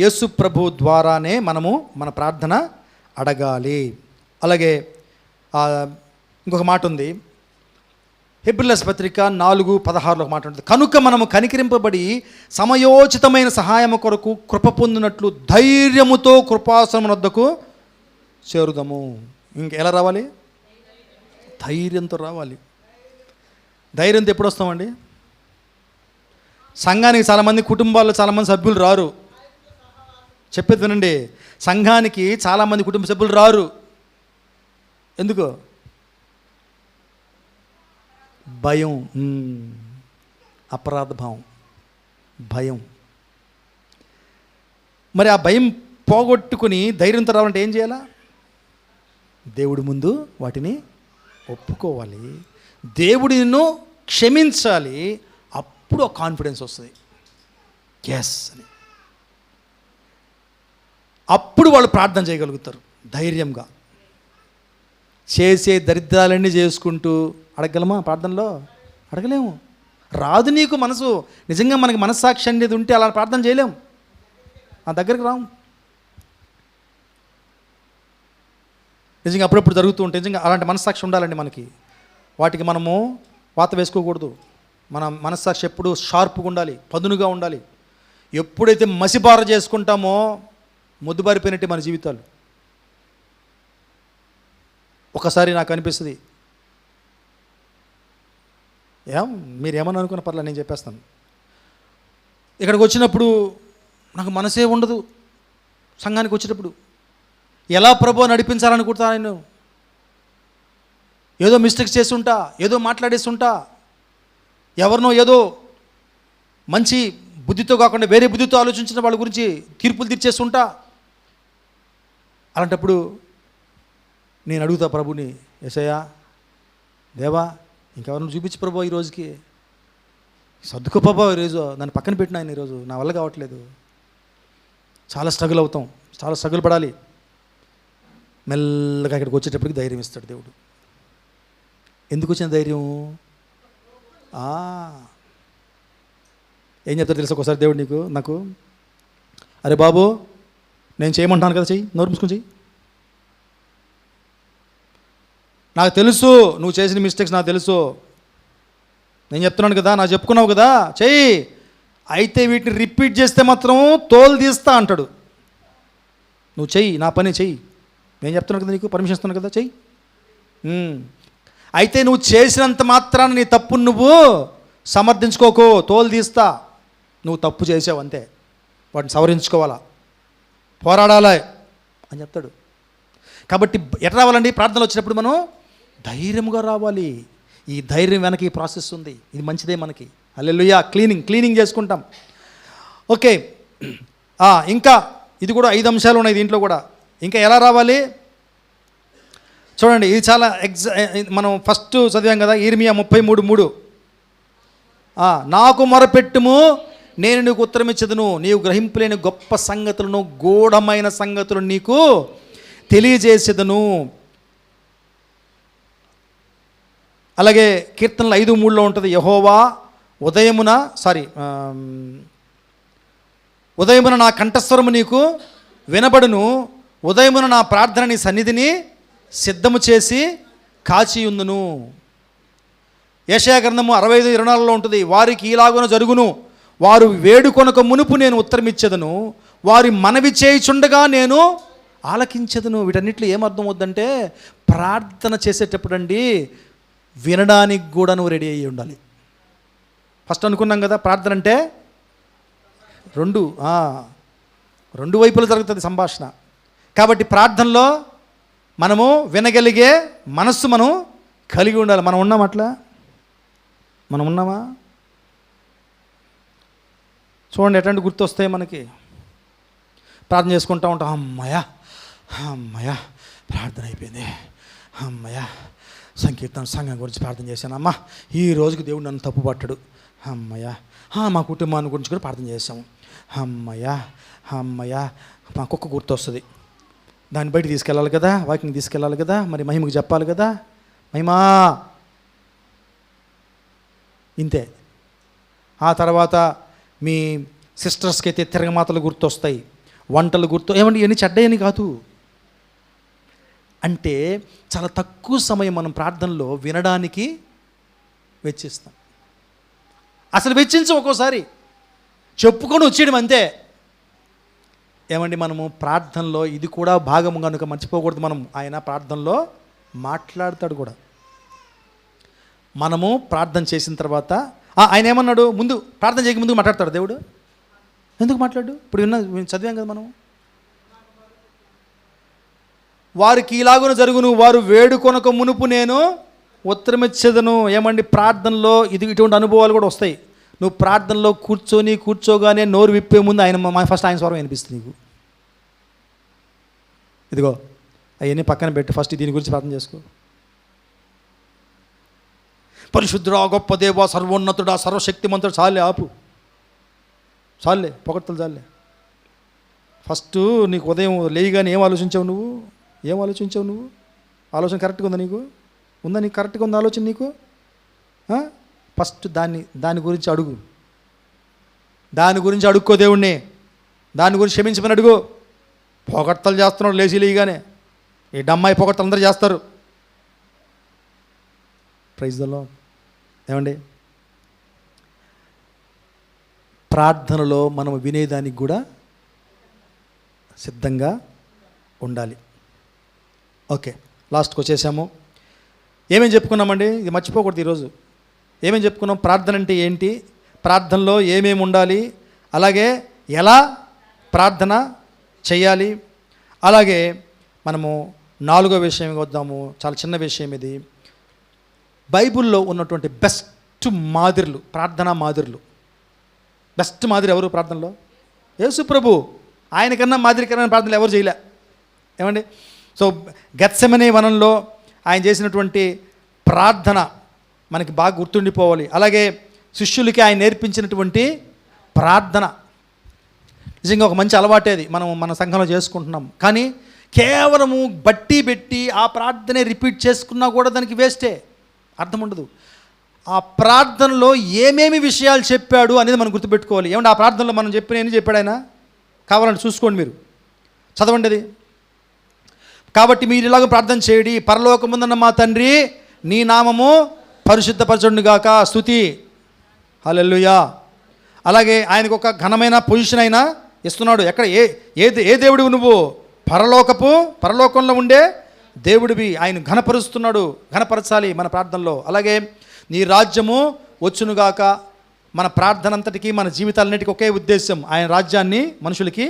యేసు ప్రభు ద్వారానే మనము మన ప్రార్థన అడగాలి. అలాగే ఇంకొక మాట ఉంది, హెబ్రీయుల పత్రిక 4:16 ఒక మాట ఉంటుంది. కనుక మనము కనికరింపబడి సమయోచితమైన సహాయము కొరకు కృప పొందినట్లు ధైర్యముతో కృపాసనము వద్దకు చేరుదాము. ఎలా రావాలి? ధైర్యంతో రావాలి. ధైర్యంతో ఎప్పుడు వస్తామండి? సంఘానికి చాలామంది, కుటుంబాల్లో చాలామంది సభ్యులు రారు. చెప్పేది వినండి, సంఘానికి చాలామంది కుటుంబ సభ్యులు రారు. ఎందుకు? భయం, అపరాధ భావం, భయం. మరి ఆ భయం పోగొట్టుకుని ధైర్యంతో రావాలంటే ఏం చేయాలా? దేవుడి ముందు వాటిని ఒప్పుకోవాలి. దేవుడి నిన్ను క్షమించాలి. అప్పుడు ఆ కాన్ఫిడెన్స్ వస్తుంది. ఎస్ అని. అప్పుడు వాళ్ళు ప్రార్థన చేయగలుగుతారు ధైర్యంగా. చేసే దరిద్రాలన్నీ చేసుకుంటూ అడగలమా ప్రార్థనలో? అడగలేము. రాదు నీకు మనసు. నిజంగా మనకి మనస్సాక్షి అనేది ఉంటే అలా ప్రార్థన చేయలేము. ఆ దగ్గరికి రాము. నిజంగా అప్పుడప్పుడు జరుగుతూ ఉంటే నిజంగా అలాంటి మనస్సాక్షి ఉండాలండి మనకి. వాటికి మనము వాత వేసుకోకూడదు. మన మనస్సాక్షి ఎప్పుడు షార్ప్గా ఉండాలి, పదునుగా ఉండాలి. ఎప్పుడైతే మసిబార చేసుకుంటామో ముద్దుబారిపోయినట్టే మన జీవితాలు. ఒకసారి నాకు అనిపిస్తుంది, మీరేమని అనుకున్న పర్లేదు, నేను చెప్పేస్తాను. ఇక్కడికి వచ్చినప్పుడు నాకు మనసే ఉండదు. సంఘానికి వచ్చేటప్పుడు ఎలా ప్రభు నడిపించాలనుకుంటా. నేను ఏదో మిస్టేక్స్ చేస్తుంటా, ఏదో మాట్లాడేస్తుంటా, ఎవరినో ఏదో మంచి బుద్ధితో కాకుండా వేరే బుద్ధితో ఆలోచించిన వాళ్ళ గురించి తీర్పులు తీర్చేస్తుంటా. అలాంటప్పుడు నేను అడుగుతా ప్రభుని, యేసయ్యా దేవా ఇంకెవరిని చూపించి ప్రభు ఈ రోజుకి సర్దుకో ప్రభు, ఈరోజు నన్ను పక్కన పెట్టిన ఆయన ఈరోజు నా వల్ల కావట్లేదు. చాలా స్ట్రగుల్ అవుతాం, చాలా స్ట్రగుల్ పడాలి. మెల్లగా ఇక్కడికి వచ్చేటప్పటికి ధైర్యం ఇస్తాడు దేవుడు. ఎందుకు వచ్చిన ధైర్యం? ఏం చెప్తాడు తెలుసు ఒకసారి దేవుడు నాకు, అరే బాబు నేను చేయమంటాను కదా, చెయ్యి, నోరు మూసుకొని చెయ్యి, నాకు తెలుసు నువ్వు చేసిన మిస్టేక్స్ నాకు తెలుసు, నేను చెప్తున్నాను కదా, నాకు చెప్పుకున్నావు కదా, చెయ్యి. అయితే వీటిని రిపీట్ చేస్తే మాత్రం తోలు తీస్తా అంటాడు. నువ్వు చెయ్యి, నా పని చెయ్యి, నేను చెప్తున్నాను కదా, నీకు పర్మిషన్ ఇస్తున్నాను కదా, చెయ్యి. అయితే నువ్వు చేసినంత మాత్రాన నీ తప్పును నువ్వు సమర్థించుకోకు, తోలు తీస్తా. నువ్వు తప్పు చేసావు అంతే, వాటిని సవరించుకోవాలా, పోరాడాలా అని చెప్తాడు. కాబట్టి ఎట్లా రావాలండి ప్రార్థనలు వచ్చినప్పుడు? మనం ధైర్యంగా రావాలి. ఈ ధైర్యం వెనక ఈ ప్రాసెస్ ఉంది, ఇది మంచిదే మనకి. హల్లెలూయా. క్లీనింగ్ చేసుకుంటాం. ఓకే, ఇంకా ఇది కూడా 5 అంశాలు ఉన్నాయి దీంట్లో కూడా. ఇంకా ఎలా రావాలి చూడండి, ఇది చాలా మనం ఫస్ట్ చదివాం కదా, ఇర్మియా 33:3. నాకు మొరపెట్టుము, నేను నీకు ఉత్తరం ఇచ్చేదను, నీవు గ్రహింపులేని గొప్ప సంగతులను, గూఢమైన సంగతులను నీకు తెలియజేసేదను. అలాగే కీర్తనలు 5:3 ఉంటుంది, యెహోవా ఉదయమున నా కంఠస్వరము నీకు వినబడును, ఉదయమున నా ప్రార్థన నీ సన్నిధిని సిద్ధము చేసి కాచియుందును. యెషయా గ్రంథము 65:24 ఉంటుంది, వారికి ఈలాగున జరుగును, వారు వేడుకొనక మునుపు నేను ఉత్తరమిచ్చేదను, వారి మనవి చేయుచుండగా నేను ఆలకించేదను. వీటన్నిటిలో ఏమర్థం అవుద్దంటే, ప్రార్థన చేసేటప్పుడు అండి వినడానికి కూడా నువ్వు రెడీ అయ్యి ఉండాలి. ఫస్ట్ అనుకున్నాం కదా, ప్రార్థన అంటే రెండు వైపులు జరుగుతుంది సంభాషణ. కాబట్టి ప్రార్థనలో మనము వినగలిగే మనస్సు మనం కలిగి ఉండాలి. మనం ఉన్నాం అట్లా? మనం ఉన్నామా? చూడండి ఎట్లాంటి గుర్తు వస్తాయి మనకి. ప్రార్థన చేసుకుంటూ ఉంటాం, అమ్మయ్యా ప్రార్థన అయిపోయింది, అమ్మయ్యా సంకీర్తన సంఘం గురించి ప్రార్థన చేశాను, అమ్మ ఈ రోజుకి దేవుడు నన్ను తప్పు పట్టడు, అమ్మయ్యా మా కుటుంబాన్ని గురించి కూడా ప్రార్థన చేశాము, అమ్మయ్యా మా కుక్క గుర్తు వస్తుంది, దాన్ని బయట తీసుకెళ్ళాలి కదా, వాకింగ్ తీసుకెళ్ళాలి కదా, మరి మహిమకు చెప్పాలి కదా, మహిమా ఇంతే. ఆ తర్వాత మీ సిస్టర్స్కి అయితే తిరగమాతలు గుర్తొస్తాయి, వంటలు గుర్తు, ఏమండి ఇవన్నీ చెడ్డయని కాదు. అంటే చాలా తక్కువ సమయం మనం ప్రార్థనలో వినడానికి వెచ్చిస్తాం. అసలు వెచ్చించం, ఒక్కోసారి చెప్పుకొని వచ్చేయడం అంతే. ఏమండి మనము ప్రార్థనలో ఇది కూడా భాగము కనుక మర్చిపోకూడదు. మనం ఆయన ప్రార్థనలో మాట్లాడతాడు కూడా. మనము ప్రార్థన చేసిన తర్వాత ఆయన ఏమన్నాడు, ముందు ప్రార్థన చేయక ముందుకు మాట్లాడతాడు దేవుడు. ఎందుకు మాట్లాడు? ఇప్పుడు చదివాం కదా మనం, వారికి ఇలాగున జరుగును, వారు వేడుకొనక మునుపు నేను ఉత్తరమిచ్చేదను. ఏమండి ప్రార్థనలో ఇటువంటి అనుభవాలు కూడా వస్తాయి. నువ్వు ప్రార్థనలో కూర్చోగానే నోరు విప్పే ముందు ఫస్ట్ ఆయన స్వరం వినిపిస్తుంది నీకు. ఇదిగో అవన్నీ పక్కన పెట్టి ఫస్ట్ దీని గురించి ప్రార్థన చేసుకో. పరిశుద్ధుడా, గొప్ప దేవా, సర్వోన్నతుడా, సర్వశక్తిమంతుడు, చాలే ఆపు, చాలే పొగడ్తలు చాలే. ఫస్ట్ నీకు ఉదయం లేయగానే ఏం ఆలోచించావు నువ్వు? ఆలోచన కరెక్ట్గా ఉందా నీకు? నీకు కరెక్ట్గా ఉందా ఆలోచన నీకు? ఫస్ట్ దాని గురించి అడుగు, దాని గురించి అడుక్కో దేవుణ్ణి, దాని గురించి క్షమించమని అడుగు. పొగడ్తలు చేస్తున్నాడు లేచి లేయగానే, ఈ డమ్మాయి పొగడ్తలు అందరూ చేస్తారు. Praise the lord. ఏమండి ప్రార్థనలో మనం వినేదానికి కూడా సిద్ధంగా ఉండాలి. ఓకే, లాస్ట్కి వచ్చేసాము. ఏమేమి చెప్పుకున్నామండి? ఇది మర్చిపోకూడదు ఈరోజు. ఏమేమి చెప్పుకున్నాం? ప్రార్థన అంటే ఏంటి, ప్రార్థనలో ఏమేమి ఉండాలి, అలాగే ఎలా ప్రార్థన చేయాలి. అలాగే మనము 4వ విషయం వద్దాము. చాలా చిన్న విషయం ఇది. బైబిల్లో ఉన్నటువంటి బెస్ట్ మాదిరులు, ప్రార్థనా మాదిరులు. బెస్ట్ మాదిరి ఎవరు ప్రార్థనలో? యేసు ప్రభు. ఆయనకన్నా మాదిరికరమైన ప్రార్థనలు ఎవరు చేయలే. ఏమండి? సో గెత్సెమనే వనంలో ఆయన చేసినటువంటి ప్రార్థన మనకి బాగా గుర్తుండిపోవాలి. అలాగే శిష్యులకి ఆయన నేర్పించినటువంటి ప్రార్థన నిజంగా ఒక మంచి అలవాటేది. మనం మన సంఘంలో చేసుకుంటున్నాం. కానీ కేవలము బట్టి పెట్టి ఆ ప్రార్థనే రిపీట్ చేసుకున్నా కూడా దానికి వేస్టే, అర్థం ఉండదు. ఆ ప్రార్థనలో ఏమేమి విషయాలు చెప్పాడు అనేది మనం గుర్తుపెట్టుకోవాలి. ఏమంటే ఆ ప్రార్థనలో మనం చెప్పిన ఏం చెప్పాడు ఆయన? కావాలంటే చూసుకోండి, మీరు చదవండి. అది కాబట్టి మీరు ఇలాగ ప్రార్థన చేయండి, పరలోకముందున్న మా తండ్రి నీ నామము పరిశుద్ధపరచుడుగాక. స్తుతి, హల్లెలూయా. అలాగే ఆయనకు ఒక ఘనమైన పొజిషన్ అయినా ఇస్తున్నాడు. ఎక్కడ ఏ దేవుడివి నువ్వు? పరలోకంలో ఉండే దేవుడివి. ఆయన ఘనపరుస్తున్నాడు, ఘనపరచాలి మన ప్రార్థనలో. అలాగే నీ రాజ్యము వచ్చునుగాక. మన ప్రార్థన అంతటికీ, మన జీవితాలన్నిటికీ ఒకే ఉద్దేశం, ఆయన రాజ్యాన్ని మనుషులకి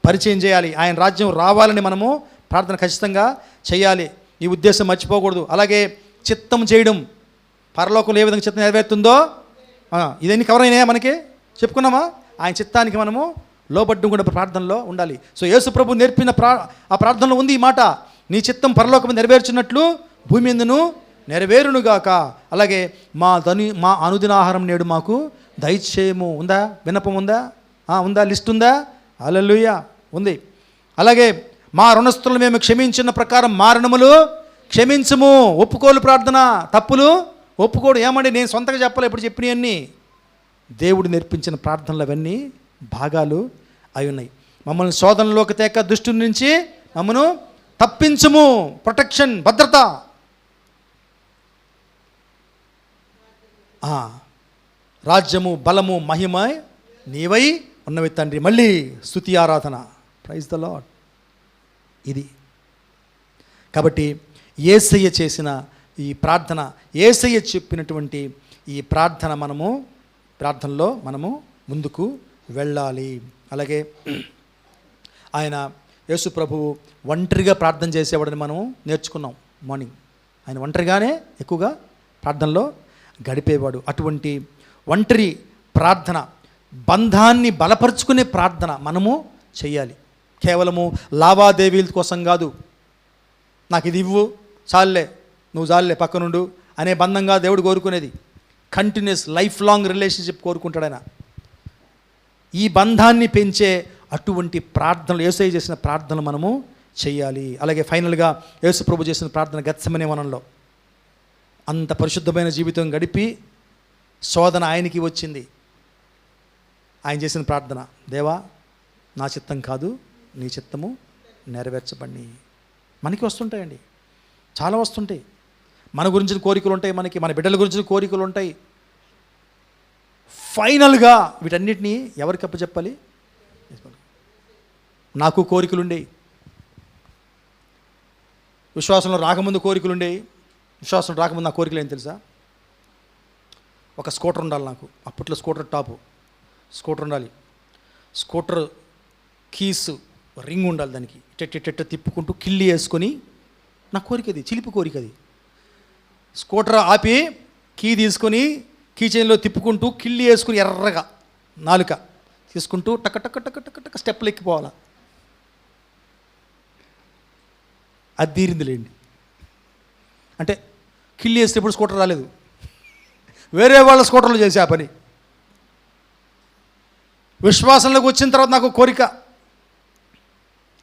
పరిచయం చేయాలి. ఆయన రాజ్యం రావాలని మనము ప్రార్థన ఖచ్చితంగా చేయాలి. ఈ ఉద్దేశం మర్చిపోకూడదు. అలాగే చిత్తం చేయడం, పరలోకంలో ఏ విధంగా చిత్తం నెరవేరుతుందో ఇదన్నీ కవర్ అయినాయా? మనకి చెప్పుకున్నామా? ఆయన చిత్తానికి మనము లోబడ్డం కూడా ప్రార్థనలో ఉండాలి. సో యేసు ప్రభు నేర్పిన ఆ ప్రార్థనలో ఉంది ఈ మాట, నీ చిత్తం పరలోకం నెరవేర్చినట్లు భూమి మీదను నెరవేరునుగాక. అలాగే మా అనుదిన ఆహారం నేడు మాకు దయచేయము. ఉందా? విన్నపం ఉందా? ఉందా? లిస్ట్ ఉందా? హల్లెలూయా, ఉంది. అలాగే మా రుణస్థులను మేము క్షమించిన ప్రకారం మా రుణములు క్షమించము. ఒప్పుకోలు ప్రార్థన, తప్పులు ఒప్పుకోడు. ఏమండి నేను సొంతగా చెప్పాలి, ఎప్పుడు చెప్పినవన్నీ దేవుడు నేర్పించిన ప్రార్థనలు అవన్నీ భాగాలు అయి ఉన్నాయి. మమ్మల్ని శోధనలోకి తేక దుష్టుని నుంచి మమ్మను తప్పించుము. ప్రొటెక్షన్, భద్రత. రాజ్యము, బలము, మహిమ నీవై ఉన్నవి తండ్రి. మళ్ళీ స్తుతి, ఆరాధన. Praise the lord. ఇది కాబట్టి యేసయ్య చేసిన ఈ ప్రార్థన, యేసయ్య చెప్పినటువంటి ఈ ప్రార్థనలో మనము ముందుకు వెళ్ళాలి. అలాగే ఆయన యేసు ప్రభువు ఒంటరిగా ప్రార్థన చేసేవాడని మనం నేర్చుకున్నాం. మార్నింగ్ ఆయన ఒంటరిగానే ఎక్కువగా ప్రార్థనలో గడిపేవాడు. అటువంటి ఒంటరి ప్రార్థన, బంధాన్ని బలపరుచుకునే ప్రార్థన మనము చెయ్యాలి. కేవలము లావాదేవీల కోసం కాదు, నాకు ఇది ఇవ్వు చాలులే, నువ్వు చాలులే పక్కనుండు అనే బంధంగా దేవుడు కోరుకునేది. కంటిన్యూస్ లైఫ్ లాంగ్ రిలేషన్షిప్ కోరుకుంటాడు ఆయన. ఈ బంధాన్ని పెంచే అటువంటి ప్రార్థనలు, యేసయ్య చేసిన ప్రార్థనలు మనము చెయ్యాలి. అలాగే ఫైనల్గా యేసు ప్రభు చేసిన ప్రార్థన గెత్సెమనే వనంలో అంత పరిశుద్ధమైన జీవితం గడిపి శోధన ఆయనకి వచ్చింది. ఆయన చేసిన ప్రార్థన, దేవా నా చిత్తం కాదు నీ చిత్తము నెరవేర్చబడి. మనకి వస్తుంటాయండి, చాలా వస్తుంటాయి. మన గురించిన కోరికలు ఉంటాయి, మన బిడ్డల గురించిన కోరికలు ఉంటాయి. ఫైనల్గా వీటన్నిటినీ ఎవరికి అప్పచెప్పాలి? నాకు కోరికలు ఉండేవి, విశ్వాసంలో రాకముందు కోరికలు ఉండేవి. విశ్వాసం రాకముందు నా కోరికలు ఏం తెలుసా? ఒక స్కూటర్ ఉండాలి నాకు. అప్పట్లో స్కూటర్ టాపు స్కూటర్ ఉండాలి. స్కూటర్ కీస్ రింగ్ ఉండాలి, దానికి టెట్ట తిప్పుకుంటూ కిల్లి వేసుకొని, నా కోరిక అది, చిలిపి కోరిక అది. స్కూటర్ ఆపి కీ తీసుకొని కీ చైన్లో తిప్పుకుంటూ కిల్లి వేసుకుని ఎర్రగా నాలుక తీసుకుంటూ టక్క టక్క టక్క టక్క టక్క స్టెప్లు ఎక్కిపోవాలా. అది తీరిందిలేండి. అంటే కిల్లి వేసేటప్పుడు స్కూటర్ రాలేదు, వేరే వాళ్ళ స్కూటర్లు చేసే ఆ పని. విశ్వాసంలోకి వచ్చిన తర్వాత నాకు కోరిక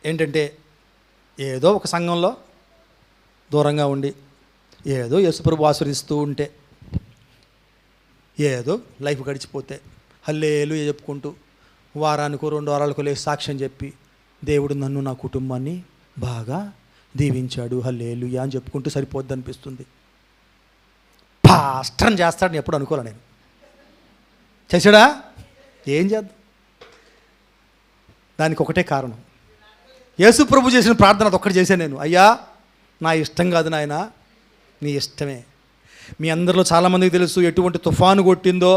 ఏంటంటే, ఏదో ఒక సంఘంలో దూరంగా ఉండి ఏదో యేసుప్రభు ఆశీర్వదిస్తూ ఉంటే, ఏదో లైఫ్ గడిచిపోతే హల్లెలూయా చెప్పుకుంటూ వారానికో 2 వారాలకు లేచి సాక్ష్యం చెప్పి దేవుడు నన్ను నా కుటుంబాన్ని బాగా దీవించాడు హల్లెలూయా అని చెప్పుకుంటూ సరిపోద్ది అనిపిస్తుంది. పాస్టర్ని చేస్తాడని ఎప్పుడు అనుకోలే నేను. చేశాడా? ఏం చేద్దాం? దానికి ఒకటే కారణం, యేసు ప్రభు చేసిన ప్రార్థన అది ఒక్కటి చేశాను నేను. అయ్యా నా ఇష్టం కాదు నాయన, నీ ఇష్టమే. మీ అందరిలో చాలామందికి తెలుసు ఎటువంటి తుఫాను కొట్టిందో,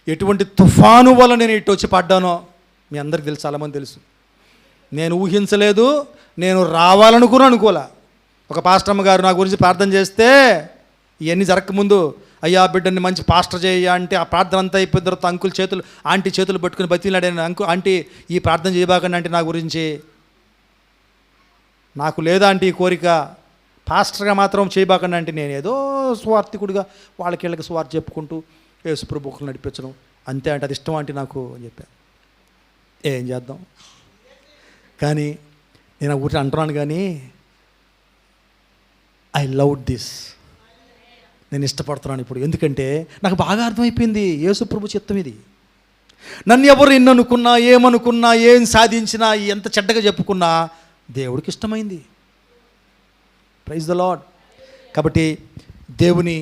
ఎటువంటి తుఫాను వల్ల నేను ఇటు వచ్చి పడ్డానో మీ అందరికి తెలుసు, చాలామంది తెలుసు. నేను ఊహించలేదు, నేను అనుకోలే. ఒక పాస్టమ్మ గారు నా గురించి ప్రార్థన చేస్తే, ఇవన్నీ జరగకముందు అయ్యా బిడ్డని మంచి పాస్టర్ చేయ అంటే, ఆ ప్రార్థన అంతా అయిపోయిన తర్వాత ఆంటీ చేతులు పట్టుకుని బతిలాడాను. ఆంటీ ఈ ప్రార్థన చేయబాకండి అంటే నా గురించి. నాకు లేదా అంటే ఈ కోరిక, పాస్టర్గా మాత్రం చేయబాకండి అంటే నేను ఏదో స్వార్థికుడిగా వీళ్ళకి స్వార్థ చెప్పుకుంటూ యేసుప్రభు ఒకరు నడిపించడం అంతే. అంటే అది ఇష్టం అంటే నాకు అని చెప్పాను. ఏం చేద్దాం? కానీ నేను ఆ ఊరిని అంటున్నాను, కానీ ఐ లవ్ దిస్, నేను ఇష్టపడుతున్నాను ఇప్పుడు. ఎందుకంటే నాకు బాగా అర్థమైపోయింది యేసుప్రభు చిత్తం ఇది. నన్ను ఎవరు ఎన్ననుకున్నా, ఏమనుకున్నా, ఏం సాధించినా, ఎంత చెడ్డగా చెప్పుకున్నా దేవుడికి ఇష్టమైంది. Praise the lord. కాబట్టి దేవుని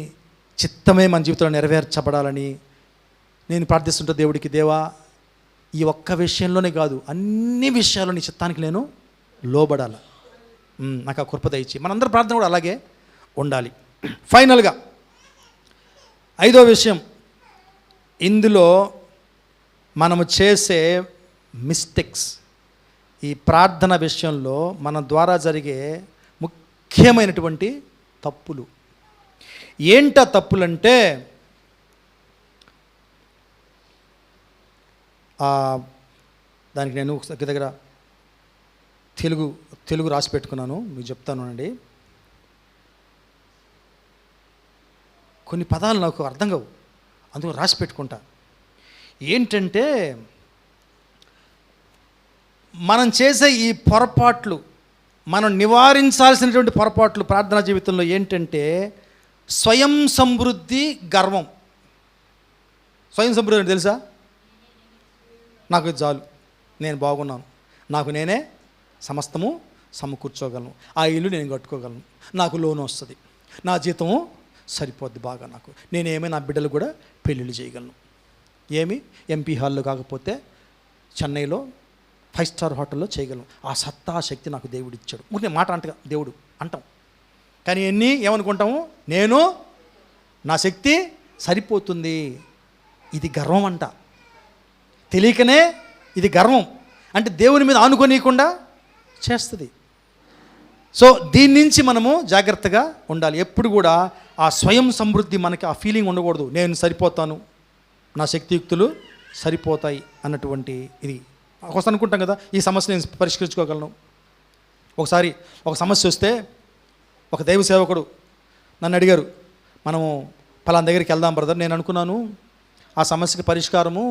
చిత్తమే మన జీవితంలో నెరవేర్చబడాలని నేను ప్రార్థిస్తుంటా దేవుడికి. దేవా, ఈ ఒక్క విషయంలోనే కాదు, అన్ని విషయాల్లో నీ చిత్తానికి నేను లోబడాలి. నాకు ఆ కృప దయచి. మనందరి ప్రార్థన కూడా అలాగే ఉండాలి. ఫైనల్గా 5వ విషయం, ఇందులో మనము చేసే మిస్టేక్స్, ఈ ప్రార్థన విషయంలో మన ద్వారా జరిగే ముఖ్యమైనటువంటి తప్పులు. ఏంట తప్పులంటే, దానికి నేను దగ్గర తెలుగు రాసి పెట్టుకున్నాను, మీకు చెప్తాను అండి. కొన్ని పదాలు నాకు అర్థం కావు, అందుకు రాసి పెట్టుకుంటా. ఏంటంటే, మనం చేసే ఈ పొరపాట్లు, మనం నివారించాల్సినటువంటి పొరపాట్లు ప్రార్థనా జీవితంలో ఏంటంటే, స్వయం సమృద్ధి, గర్వం. స్వయం సమృద్ధి అంటే తెలుసా? నాకు ఇది చాలు, నేను బాగున్నాను, నాకు నేనే సమస్తము సమకూర్చోగలను, ఆ ఇల్లు నేను కట్టుకోగలను, నాకు లోన్ వస్తుంది, నా జీతము సరిపోద్ది బాగా, నాకు నేనేమీ నా బిడ్డలు కూడా పెళ్ళిళ్ళు చేయగలను, ఏమి ఎంపీ హాల్లో కాకపోతే చెన్నైలో 5 స్టార్ హోటల్లో చేయగలను, ఆ సత్తా శక్తి నాకు దేవుడు ఇచ్చాడు. ఊరికే మాట అంటగా దేవుడు అంటాం, కానీ ఏమనుకుంటాము, నేను నా శక్తి సరిపోతుంది. ఇది గర్వం అంట, తెలియకనే ఇది గర్వం. అంటే దేవుని మీద ఆనుకోనీయకుండా చేస్తుంది. సో దీని నుంచి మనము జాగ్రత్తగా ఉండాలి. ఎప్పుడు కూడా ఆ స్వయం సమృద్ధి, మనకి ఆ ఫీలింగ్ ఉండకూడదు, నేను సరిపోతాను, నా శక్తియుక్తులు సరిపోతాయి అన్నటువంటి ఇది. ఒకసారి అనుకుంటాం కదా, ఈ సమస్య నేను పరిష్కరించుకోగలను. ఒకసారి ఒక సమస్య వస్తే ఒక దైవ సేవకుడు నన్ను అడిగారు, మనము పలానా దగ్గరికి వెళ్దాం బ్రదర్. నేను అనుకున్నాను ఆ సమస్యకి పరిష్కారము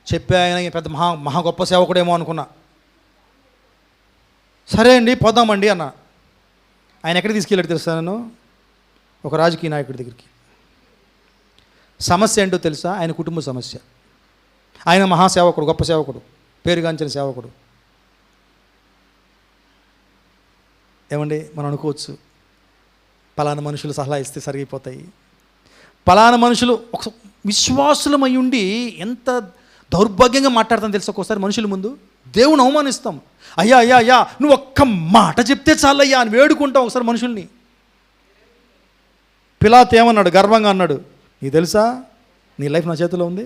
చెప్పే ఆయన పెద్ద మహా గొప్ప సేవకుడేమో అనుకున్నా. సరే అండి పోదామండి అన్న. ఆయన ఎక్కడికి తీసుకెళ్ళాడు తెలుసా? నేను ఒక రాజకీయ నాయకుడి దగ్గరికి. సమస్య ఏంటో తెలుసా? ఆయన కుటుంబ సమస్య. ఆయన మహాసేవకుడు, గొప్ప సేవకుడు, పేరుగాంచిన సేవకుడు. ఏమండి, మనం అనుకోవచ్చు పలానా మనుషులు సలహా ఇస్తే సరిగిపోతాయి. పలానా మనుషులు ఒక విశ్వాసులమై ఉండి ఎంత దౌర్భాగ్యంగా మాట్లాడతాం తెలుసా? ఒక్కోసారి మనుషుల ముందు దేవుని అవమానిస్తాం. అయ్యా అయ్యా అయ్యా నువ్వు ఒక్క మాట చెప్తే చాలయ్యా అని వేడుకుంటాం ఒకసారి మనుషుల్ని. పిలాతు ఏమన్నాడు? గర్వంగా అన్నాడు, నీకు తెలుసా నీ లైఫ్ నా చేతిలో ఉంది.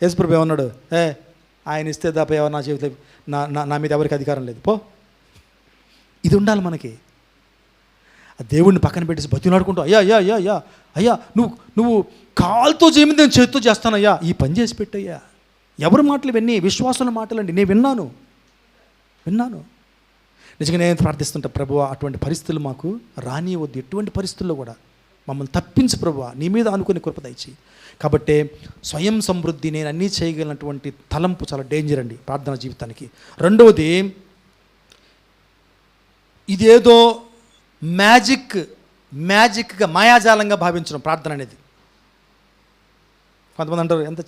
యేసుప్రభు ఏమన్నాడు? ఆయన ఇస్తే తప్ప ఎవరు నా చేతిలో, నా మీద ఎవరికి అధికారం లేదు, పో. ఇది ఉండాలి మనకి. దేవుడిని పక్కన పెట్టేసి బతిలాడుకుంటూ అయ్యా అయ్యా అయ్యా అయ్యా అయ్యా నువ్వు కాలుతో చేయమంది నేను చేతితో చేస్తానయ్యా, ఈ పని చేసి పెట్టయ్యా. ఎవరి మాటలు ఇవన్నీ? విశ్వాసుల మాటలండి. నేను విన్నాను. నిజంగా నేను ప్రార్థిస్తుంటా, ప్రభువా అటువంటి పరిస్థితులు మాకు రానివద్దు, ఎటువంటి పరిస్థితుల్లో కూడా మమ్మల్ని తప్పించు ప్రభువా, నీ మీద అనుకునే కృప దయచేయి. కాబట్టి స్వయం సమృద్ధి, నేను అన్నీ చేయగలిగినటువంటి తలంపు చాలా డేంజర్ అండి ప్రార్థన జీవితానికి. రెండవది, ఇదేదో మ్యాజిక్గా మాయాజాలంగా భావించడం ప్రార్థన అనేది. కొంతమంది అంటారు, ఎంత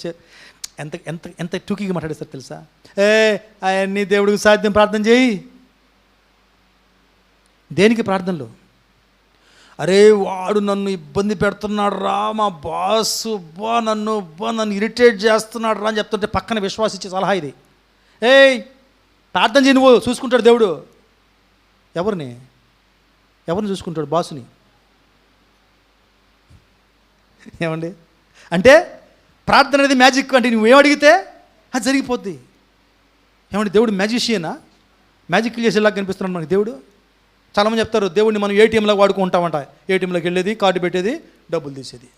ఎంత ఎంత టూకీగా మాట్లాడేస్తారు తెలుసా? అవన్నీ దేవుడికి సాధ్యం, ప్రార్థన చేయి. దేనికి ప్రార్థనలు? అరే వాడు నన్ను ఇబ్బంది పెడుతున్నాడు రా, మా బాసు నన్ను ఇరిటేట్ చేస్తున్నాడు రా అని చెప్తుంటే పక్కన విశ్వాసించే సలహా ఇది. ప్రార్థన చేయి, నువ్వు చూసుకుంటాడు దేవుడు. ఎవరిని చూసుకుంటాడు? బాసుని. ఏమండి, అంటే ప్రార్థన అనేది మ్యాజిక్. అంటే నువ్వేం అడిగితే అది జరిగిపోద్ది. ఏమండి, దేవుడు మ్యాజిషియనా? మ్యాజిక్ చేసేలాగా కనిపిస్తున్నాడు మనకి దేవుడు. చాలామంది చెప్తారు దేవుడిని మనం ఏటీఎంలో వాడుకుంటామంట. ఏటీఎంలోకి వెళ్ళేది, కార్డు పెట్టేది, డబ్బులు తీసేది.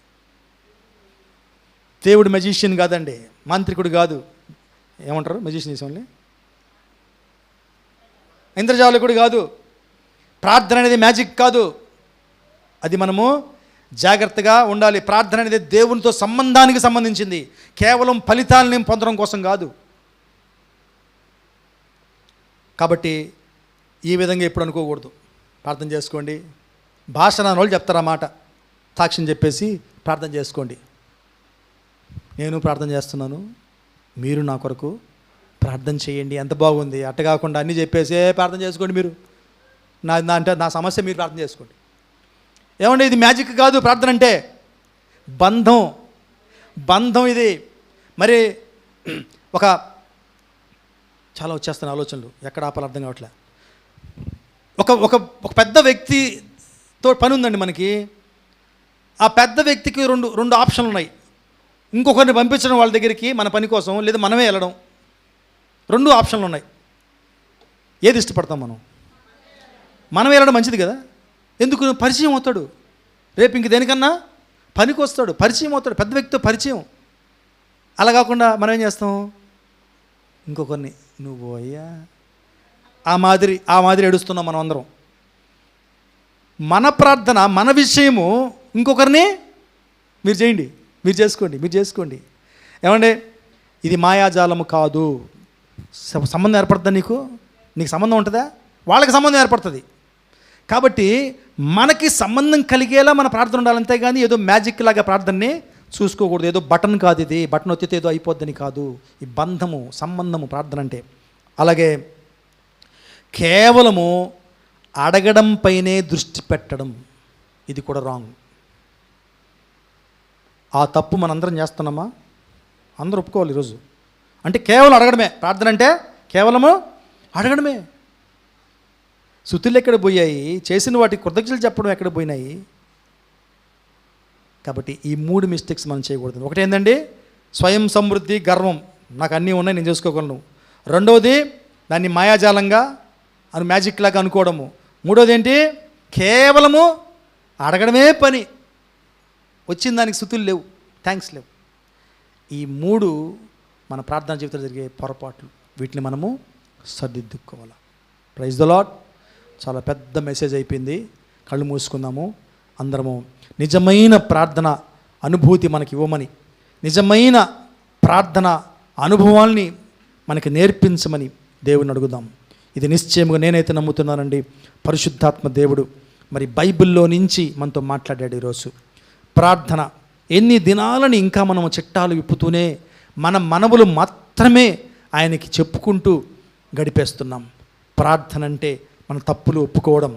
దేవుడు మ్యాజిషియన్ కాదండి, మాంత్రికుడు కాదు. ఏమంటారు మ్యాజిషియన్ చేసేవాళ్ళని? ఇంద్రజాలకుడు కాదు. ప్రార్థన అనేది మ్యాజిక్ కాదు. అది మనము జాగ్రత్తగా ఉండాలి. ప్రార్థన అనేది దేవునితో సంబంధానికి సంబంధించింది, కేవలం ఫలితాలని పొందడం కోసం కాదు. కాబట్టి ఈ విధంగా ఎప్పుడు అనుకోకూడదు. ప్రార్థన చేసుకోండి. భాష రాని వాళ్ళు చెప్తారు ఆ మాట, సాక్ష్యం చెప్పేసి ప్రార్థన చేసుకోండి. నేను ప్రార్థన చేస్తున్నాను, మీరు నా కొరకు ప్రార్థన చేయండి. ఎంత బాగుంది. అట్ట కాకుండా అన్నీ చెప్పేసి ప్రార్థన చేసుకోండి. మీరు అంటే నా సమస్య మీరు ప్రార్థన చేసుకోండి. ఏమంటే ఇది మ్యాజిక్ కాదు. ప్రార్థన అంటే బంధం ఇది. మరి ఒక చాలా వచ్చేస్తాను ఆలోచనలు, ఎక్కడ ఆపాలి అర్థం కావట్లే. ఒక పెద్ద వ్యక్తితో పని ఉందండి మనకి. ఆ పెద్ద వ్యక్తికి రెండు ఆప్షన్లు ఉన్నాయి. ఇంకొకరిని పంపించడం వాళ్ళ దగ్గరికి మన పని కోసం, లేదా మనమే వెళ్ళడం. 2 ఆప్షన్లు ఉన్నాయి. ఏది ఇష్టపడతాం మనం వెళ్ళడం మంచిది కదా. ఎందుకు? పరిచయం అవుతాడు. రేపు ఇంక దేనికన్నా పనికి వస్తాడు, పరిచయం అవుతాడు, పెద్ద వ్యక్తితో పరిచయం. అలా కాకుండా మనం ఏం చేస్తాం? ఇంకొకరిని నువ్వు అయ్యా ఆ మాదిరి ఏడుస్తున్నాం మనం అందరం. మన ప్రార్థన, మన విషయము ఇంకొకరిని మీరు చేయండి, మీరు చేసుకోండి. ఏమండి, ఇది మాయాజాలము కాదు. సంబంధం ఏర్పడుతుందా? నీకు సంబంధం ఉంటుందా? వాళ్ళకి సంబంధం ఏర్పడుతుంది. కాబట్టి మనకి సంబంధం కలిగేలా మన ప్రార్థన ఉండాలి. అంతేగాని ఏదో మ్యాజిక్ లాగా ప్రార్థనని చూసుకోకూడదు. ఏదో బటన్ కాదు, ఇది బటన్ ఒత్తితే ఏదో అయిపోద్దని కాదు. ఈ సంబంధము ప్రార్థన అంటే. అలాగే కేవలము అడగడం పైనే దృష్టి పెట్టడం, ఇది కూడా రాంగ్. ఆ తప్పు మనందరం చేస్తున్నామా? అందరూ ఒప్పుకోవాలి ఈరోజు. అంటే కేవలం అడగడమే ప్రార్థన అంటే, కేవలము అడగడమే. స్తుతులు ఎక్కడ పోయాయి? చేసిన వాటికి కృతజ్ఞతలు చెప్పడం ఎక్కడ పోయినాయి? కాబట్టి ఈ 3 మిస్టేక్స్ మనం చేయకూడదు. ఒకటి ఏంటండి? స్వయం సమృద్ధి, గర్వం. నాకు అన్నీ ఉన్నాయి, నేను చేసుకోగలను. రెండవది దాన్ని మాయాజాలంగా మ్యాజిక్ లాగా అనుకోవడము. మూడోది ఏంటి? కేవలము అడగడమే పని, వచ్చిన దానికి స్తుతులు లేవు, థ్యాంక్స్ లేవు. ఈ 3 మన ప్రార్థన జీవితంలో జరిగే పొరపాట్లు. వీటిని మనము సరిదిద్దుకోవాలి. Praise the lord. చాలా పెద్ద మెసేజ్ అయిపోయింది. కళ్ళు మూసుకుందాము అందరము. నిజమైన ప్రార్థన అనుభూతి మనకి ఇవ్వమని, నిజమైన ప్రార్థన అనుభవాల్ని మనకి నేర్పించమని దేవుని అడుగుదాం. ఇది నిశ్చయముగా నేనైతే నమ్ముతున్నానండి. పరిశుద్ధాత్మ దేవుడు మరి బైబిల్లో నుంచి మనతో మాట్లాడాడు ఈరోజు. ప్రార్థన ఎన్ని దినాలని ఇంకా మనము చిట్టాలు విప్పుతూనే మన మనవులు మాత్రమే ఆయనకి చెప్పుకుంటూ గడిపేస్తున్నాం. ప్రార్థన అంటే మన తప్పులు ఒప్పుకోవడం.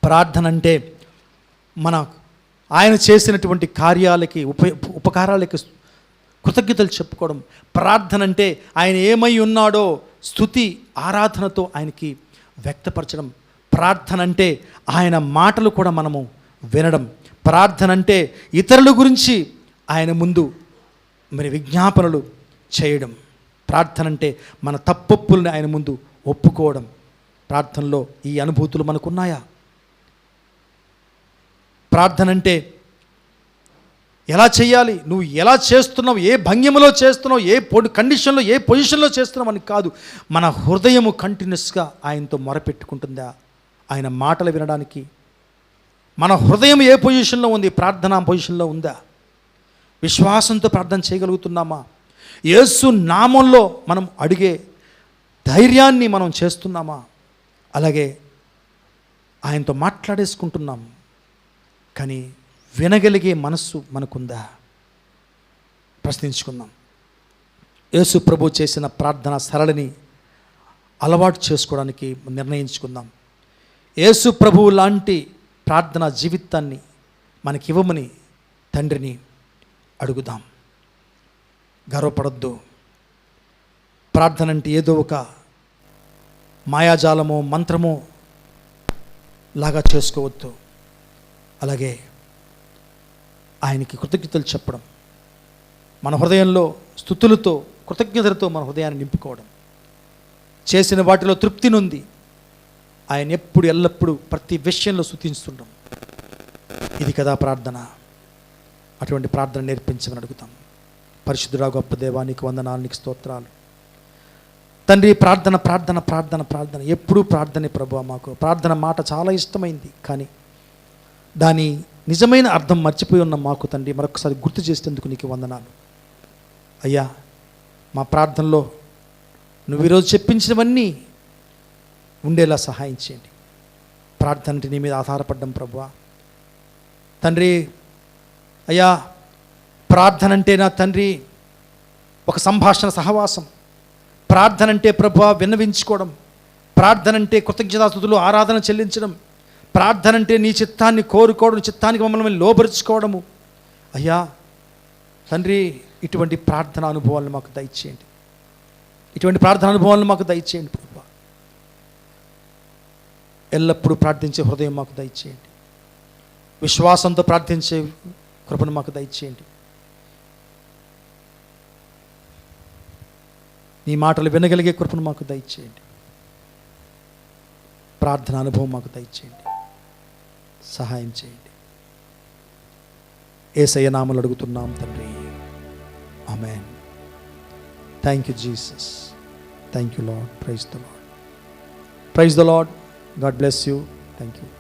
ప్రార్థన అంటే మన ఆయన చేసినటువంటి కార్యాలకి ఉపకారాలకి కృతజ్ఞతలు చెప్పుకోవడం. ప్రార్థన అంటే ఆయన ఏమై ఉన్నాడో స్తుతి ఆరాధనతో ఆయనకి వ్యక్తపరచడం. ప్రార్థన అంటే ఆయన మాటలు కూడా మనము వినడం. ప్రార్థన అంటే ఇతరుల గురించి ఆయన ముందు మరి విజ్ఞాపనలు చేయడం. ప్రార్థన అంటే మన తప్పొప్పుల్ని ఆయన ముందు ఒప్పుకోవడం. ప్రార్థనలో ఈ అనుభూతులు మనకున్నాయా? ప్రార్థన అంటే ఎలా చేయాలి, నువ్వు ఎలా చేస్తున్నావు, ఏ భంగిమలో చేస్తున్నావు, ఏ కండిషన్లో, ఏ పొజిషన్లో చేస్తున్నావు అని కాదు. మన హృదయము కంటిన్యూస్గా ఆయనతో మొరపెట్టుకుంటుందా? ఆయన మాటలు వినడానికి మన హృదయం ఏ పొజిషన్లో ఉంది? ప్రార్థనా పొజిషన్లో ఉందా? విశ్వాసంతో ప్రార్థన చేయగలుగుతున్నామా? యేసు నామంలో మనం అడిగే ధైర్యాన్ని మనం చేస్తున్నామా? అలాగే ఆయనతో మాట్లాడేసుకుంటున్నాం, కానీ వినగలిగే మనస్సు మనకుందా? ప్రశ్నించుకుందాం. యేసు ప్రభు చేసిన ప్రార్థన సరళిని అలవాటు చేసుకోవడానికి నిర్ణయించుకుందాం. యేసు ప్రభువు లాంటి ప్రార్థనా జీవితాన్ని మనకివ్వమని తండ్రిని అడుగుదాం. గర్వపడద్దు. ప్రార్థన అంటే ఏదో ఒక మాయాజాలమో మంత్రమో లాగా చేసుకోవద్దు. అలాగే ఆయనకి కృతజ్ఞతలు చెప్పడం, మన హృదయంలో స్తుతులతో కృతజ్ఞతలతో మన హృదయాన్ని నింపుకోవడం, చేసిన వాటిలో తృప్తి నొంది ఆయన ఎప్పుడు ఎల్లప్పుడూ ప్రతి విషయంలో స్తుతిస్తుండం. ఇది కదా ప్రార్థన. అటువంటి ప్రార్థన నేర్పించమని అడుగుతాం. పరిశుద్ధుడా గొప్ప దేవా, నీకు వందనాలు, నీకు స్తోత్రాలు తండ్రి. ప్రార్థన ప్రార్థన ప్రార్థన ప్రార్థన ఎప్పుడూ ప్రార్థనే ప్రభువా. మాకు ప్రార్థన మాట చాలా ఇష్టమైంది, కానీ దాని నిజమైన అర్థం మర్చిపోయి ఉన్న మాకు తండ్రి మరొకసారి గుర్తు చేసేందుకు నీకు వందనాలు అయ్యా. మా ప్రార్థనలో నువ్వు ఈరోజు చెప్పించినవన్నీ ఉండేలా సహాయం చేయండి. ప్రార్థన అంటే నీ మీద ఆధారపడ్డం ప్రభువా తండ్రి. అయ్యా, ప్రార్థన అంటే నా తండ్రి ఒక సంభాషణ సహవాసం. ప్రార్థన అంటే ప్రభువా విన్నవించుకోవడం. ప్రార్థన అంటే కృతజ్ఞతాస్తుతులు, ఆరాధన చెల్లించడం. ప్రార్థన అంటే నీ చిత్తాన్ని కోరుకోవడం, చిత్తానికి మమ్మల్ని లోబరుచుకోవడము. అయ్యా తండ్రి, ఇటువంటి ప్రార్థన అనుభవాలను మాకు దయచేయండి. ఇటువంటి ప్రార్థన అనుభవాలను మాకు దయచేయండి ప్రభువా. ఎల్లప్పుడూ ప్రార్థించే హృదయం మాకు దయచేయండి. విశ్వాసంతో ప్రార్థించే కృపను మాకు దయచేయండి. నీ మాటలు వినగలిగే కృపను మాకు దయచేయండి. ప్రార్థన అనుభవం మాకు దయచేయండి. సహాయం చేయండి. యేసయ్య నామములో అడుగుతున్నాం తండ్రి. Amen. Thank you Jesus. Thank you lord. Praise the lord. Praise the lord. God bless you. Thank you.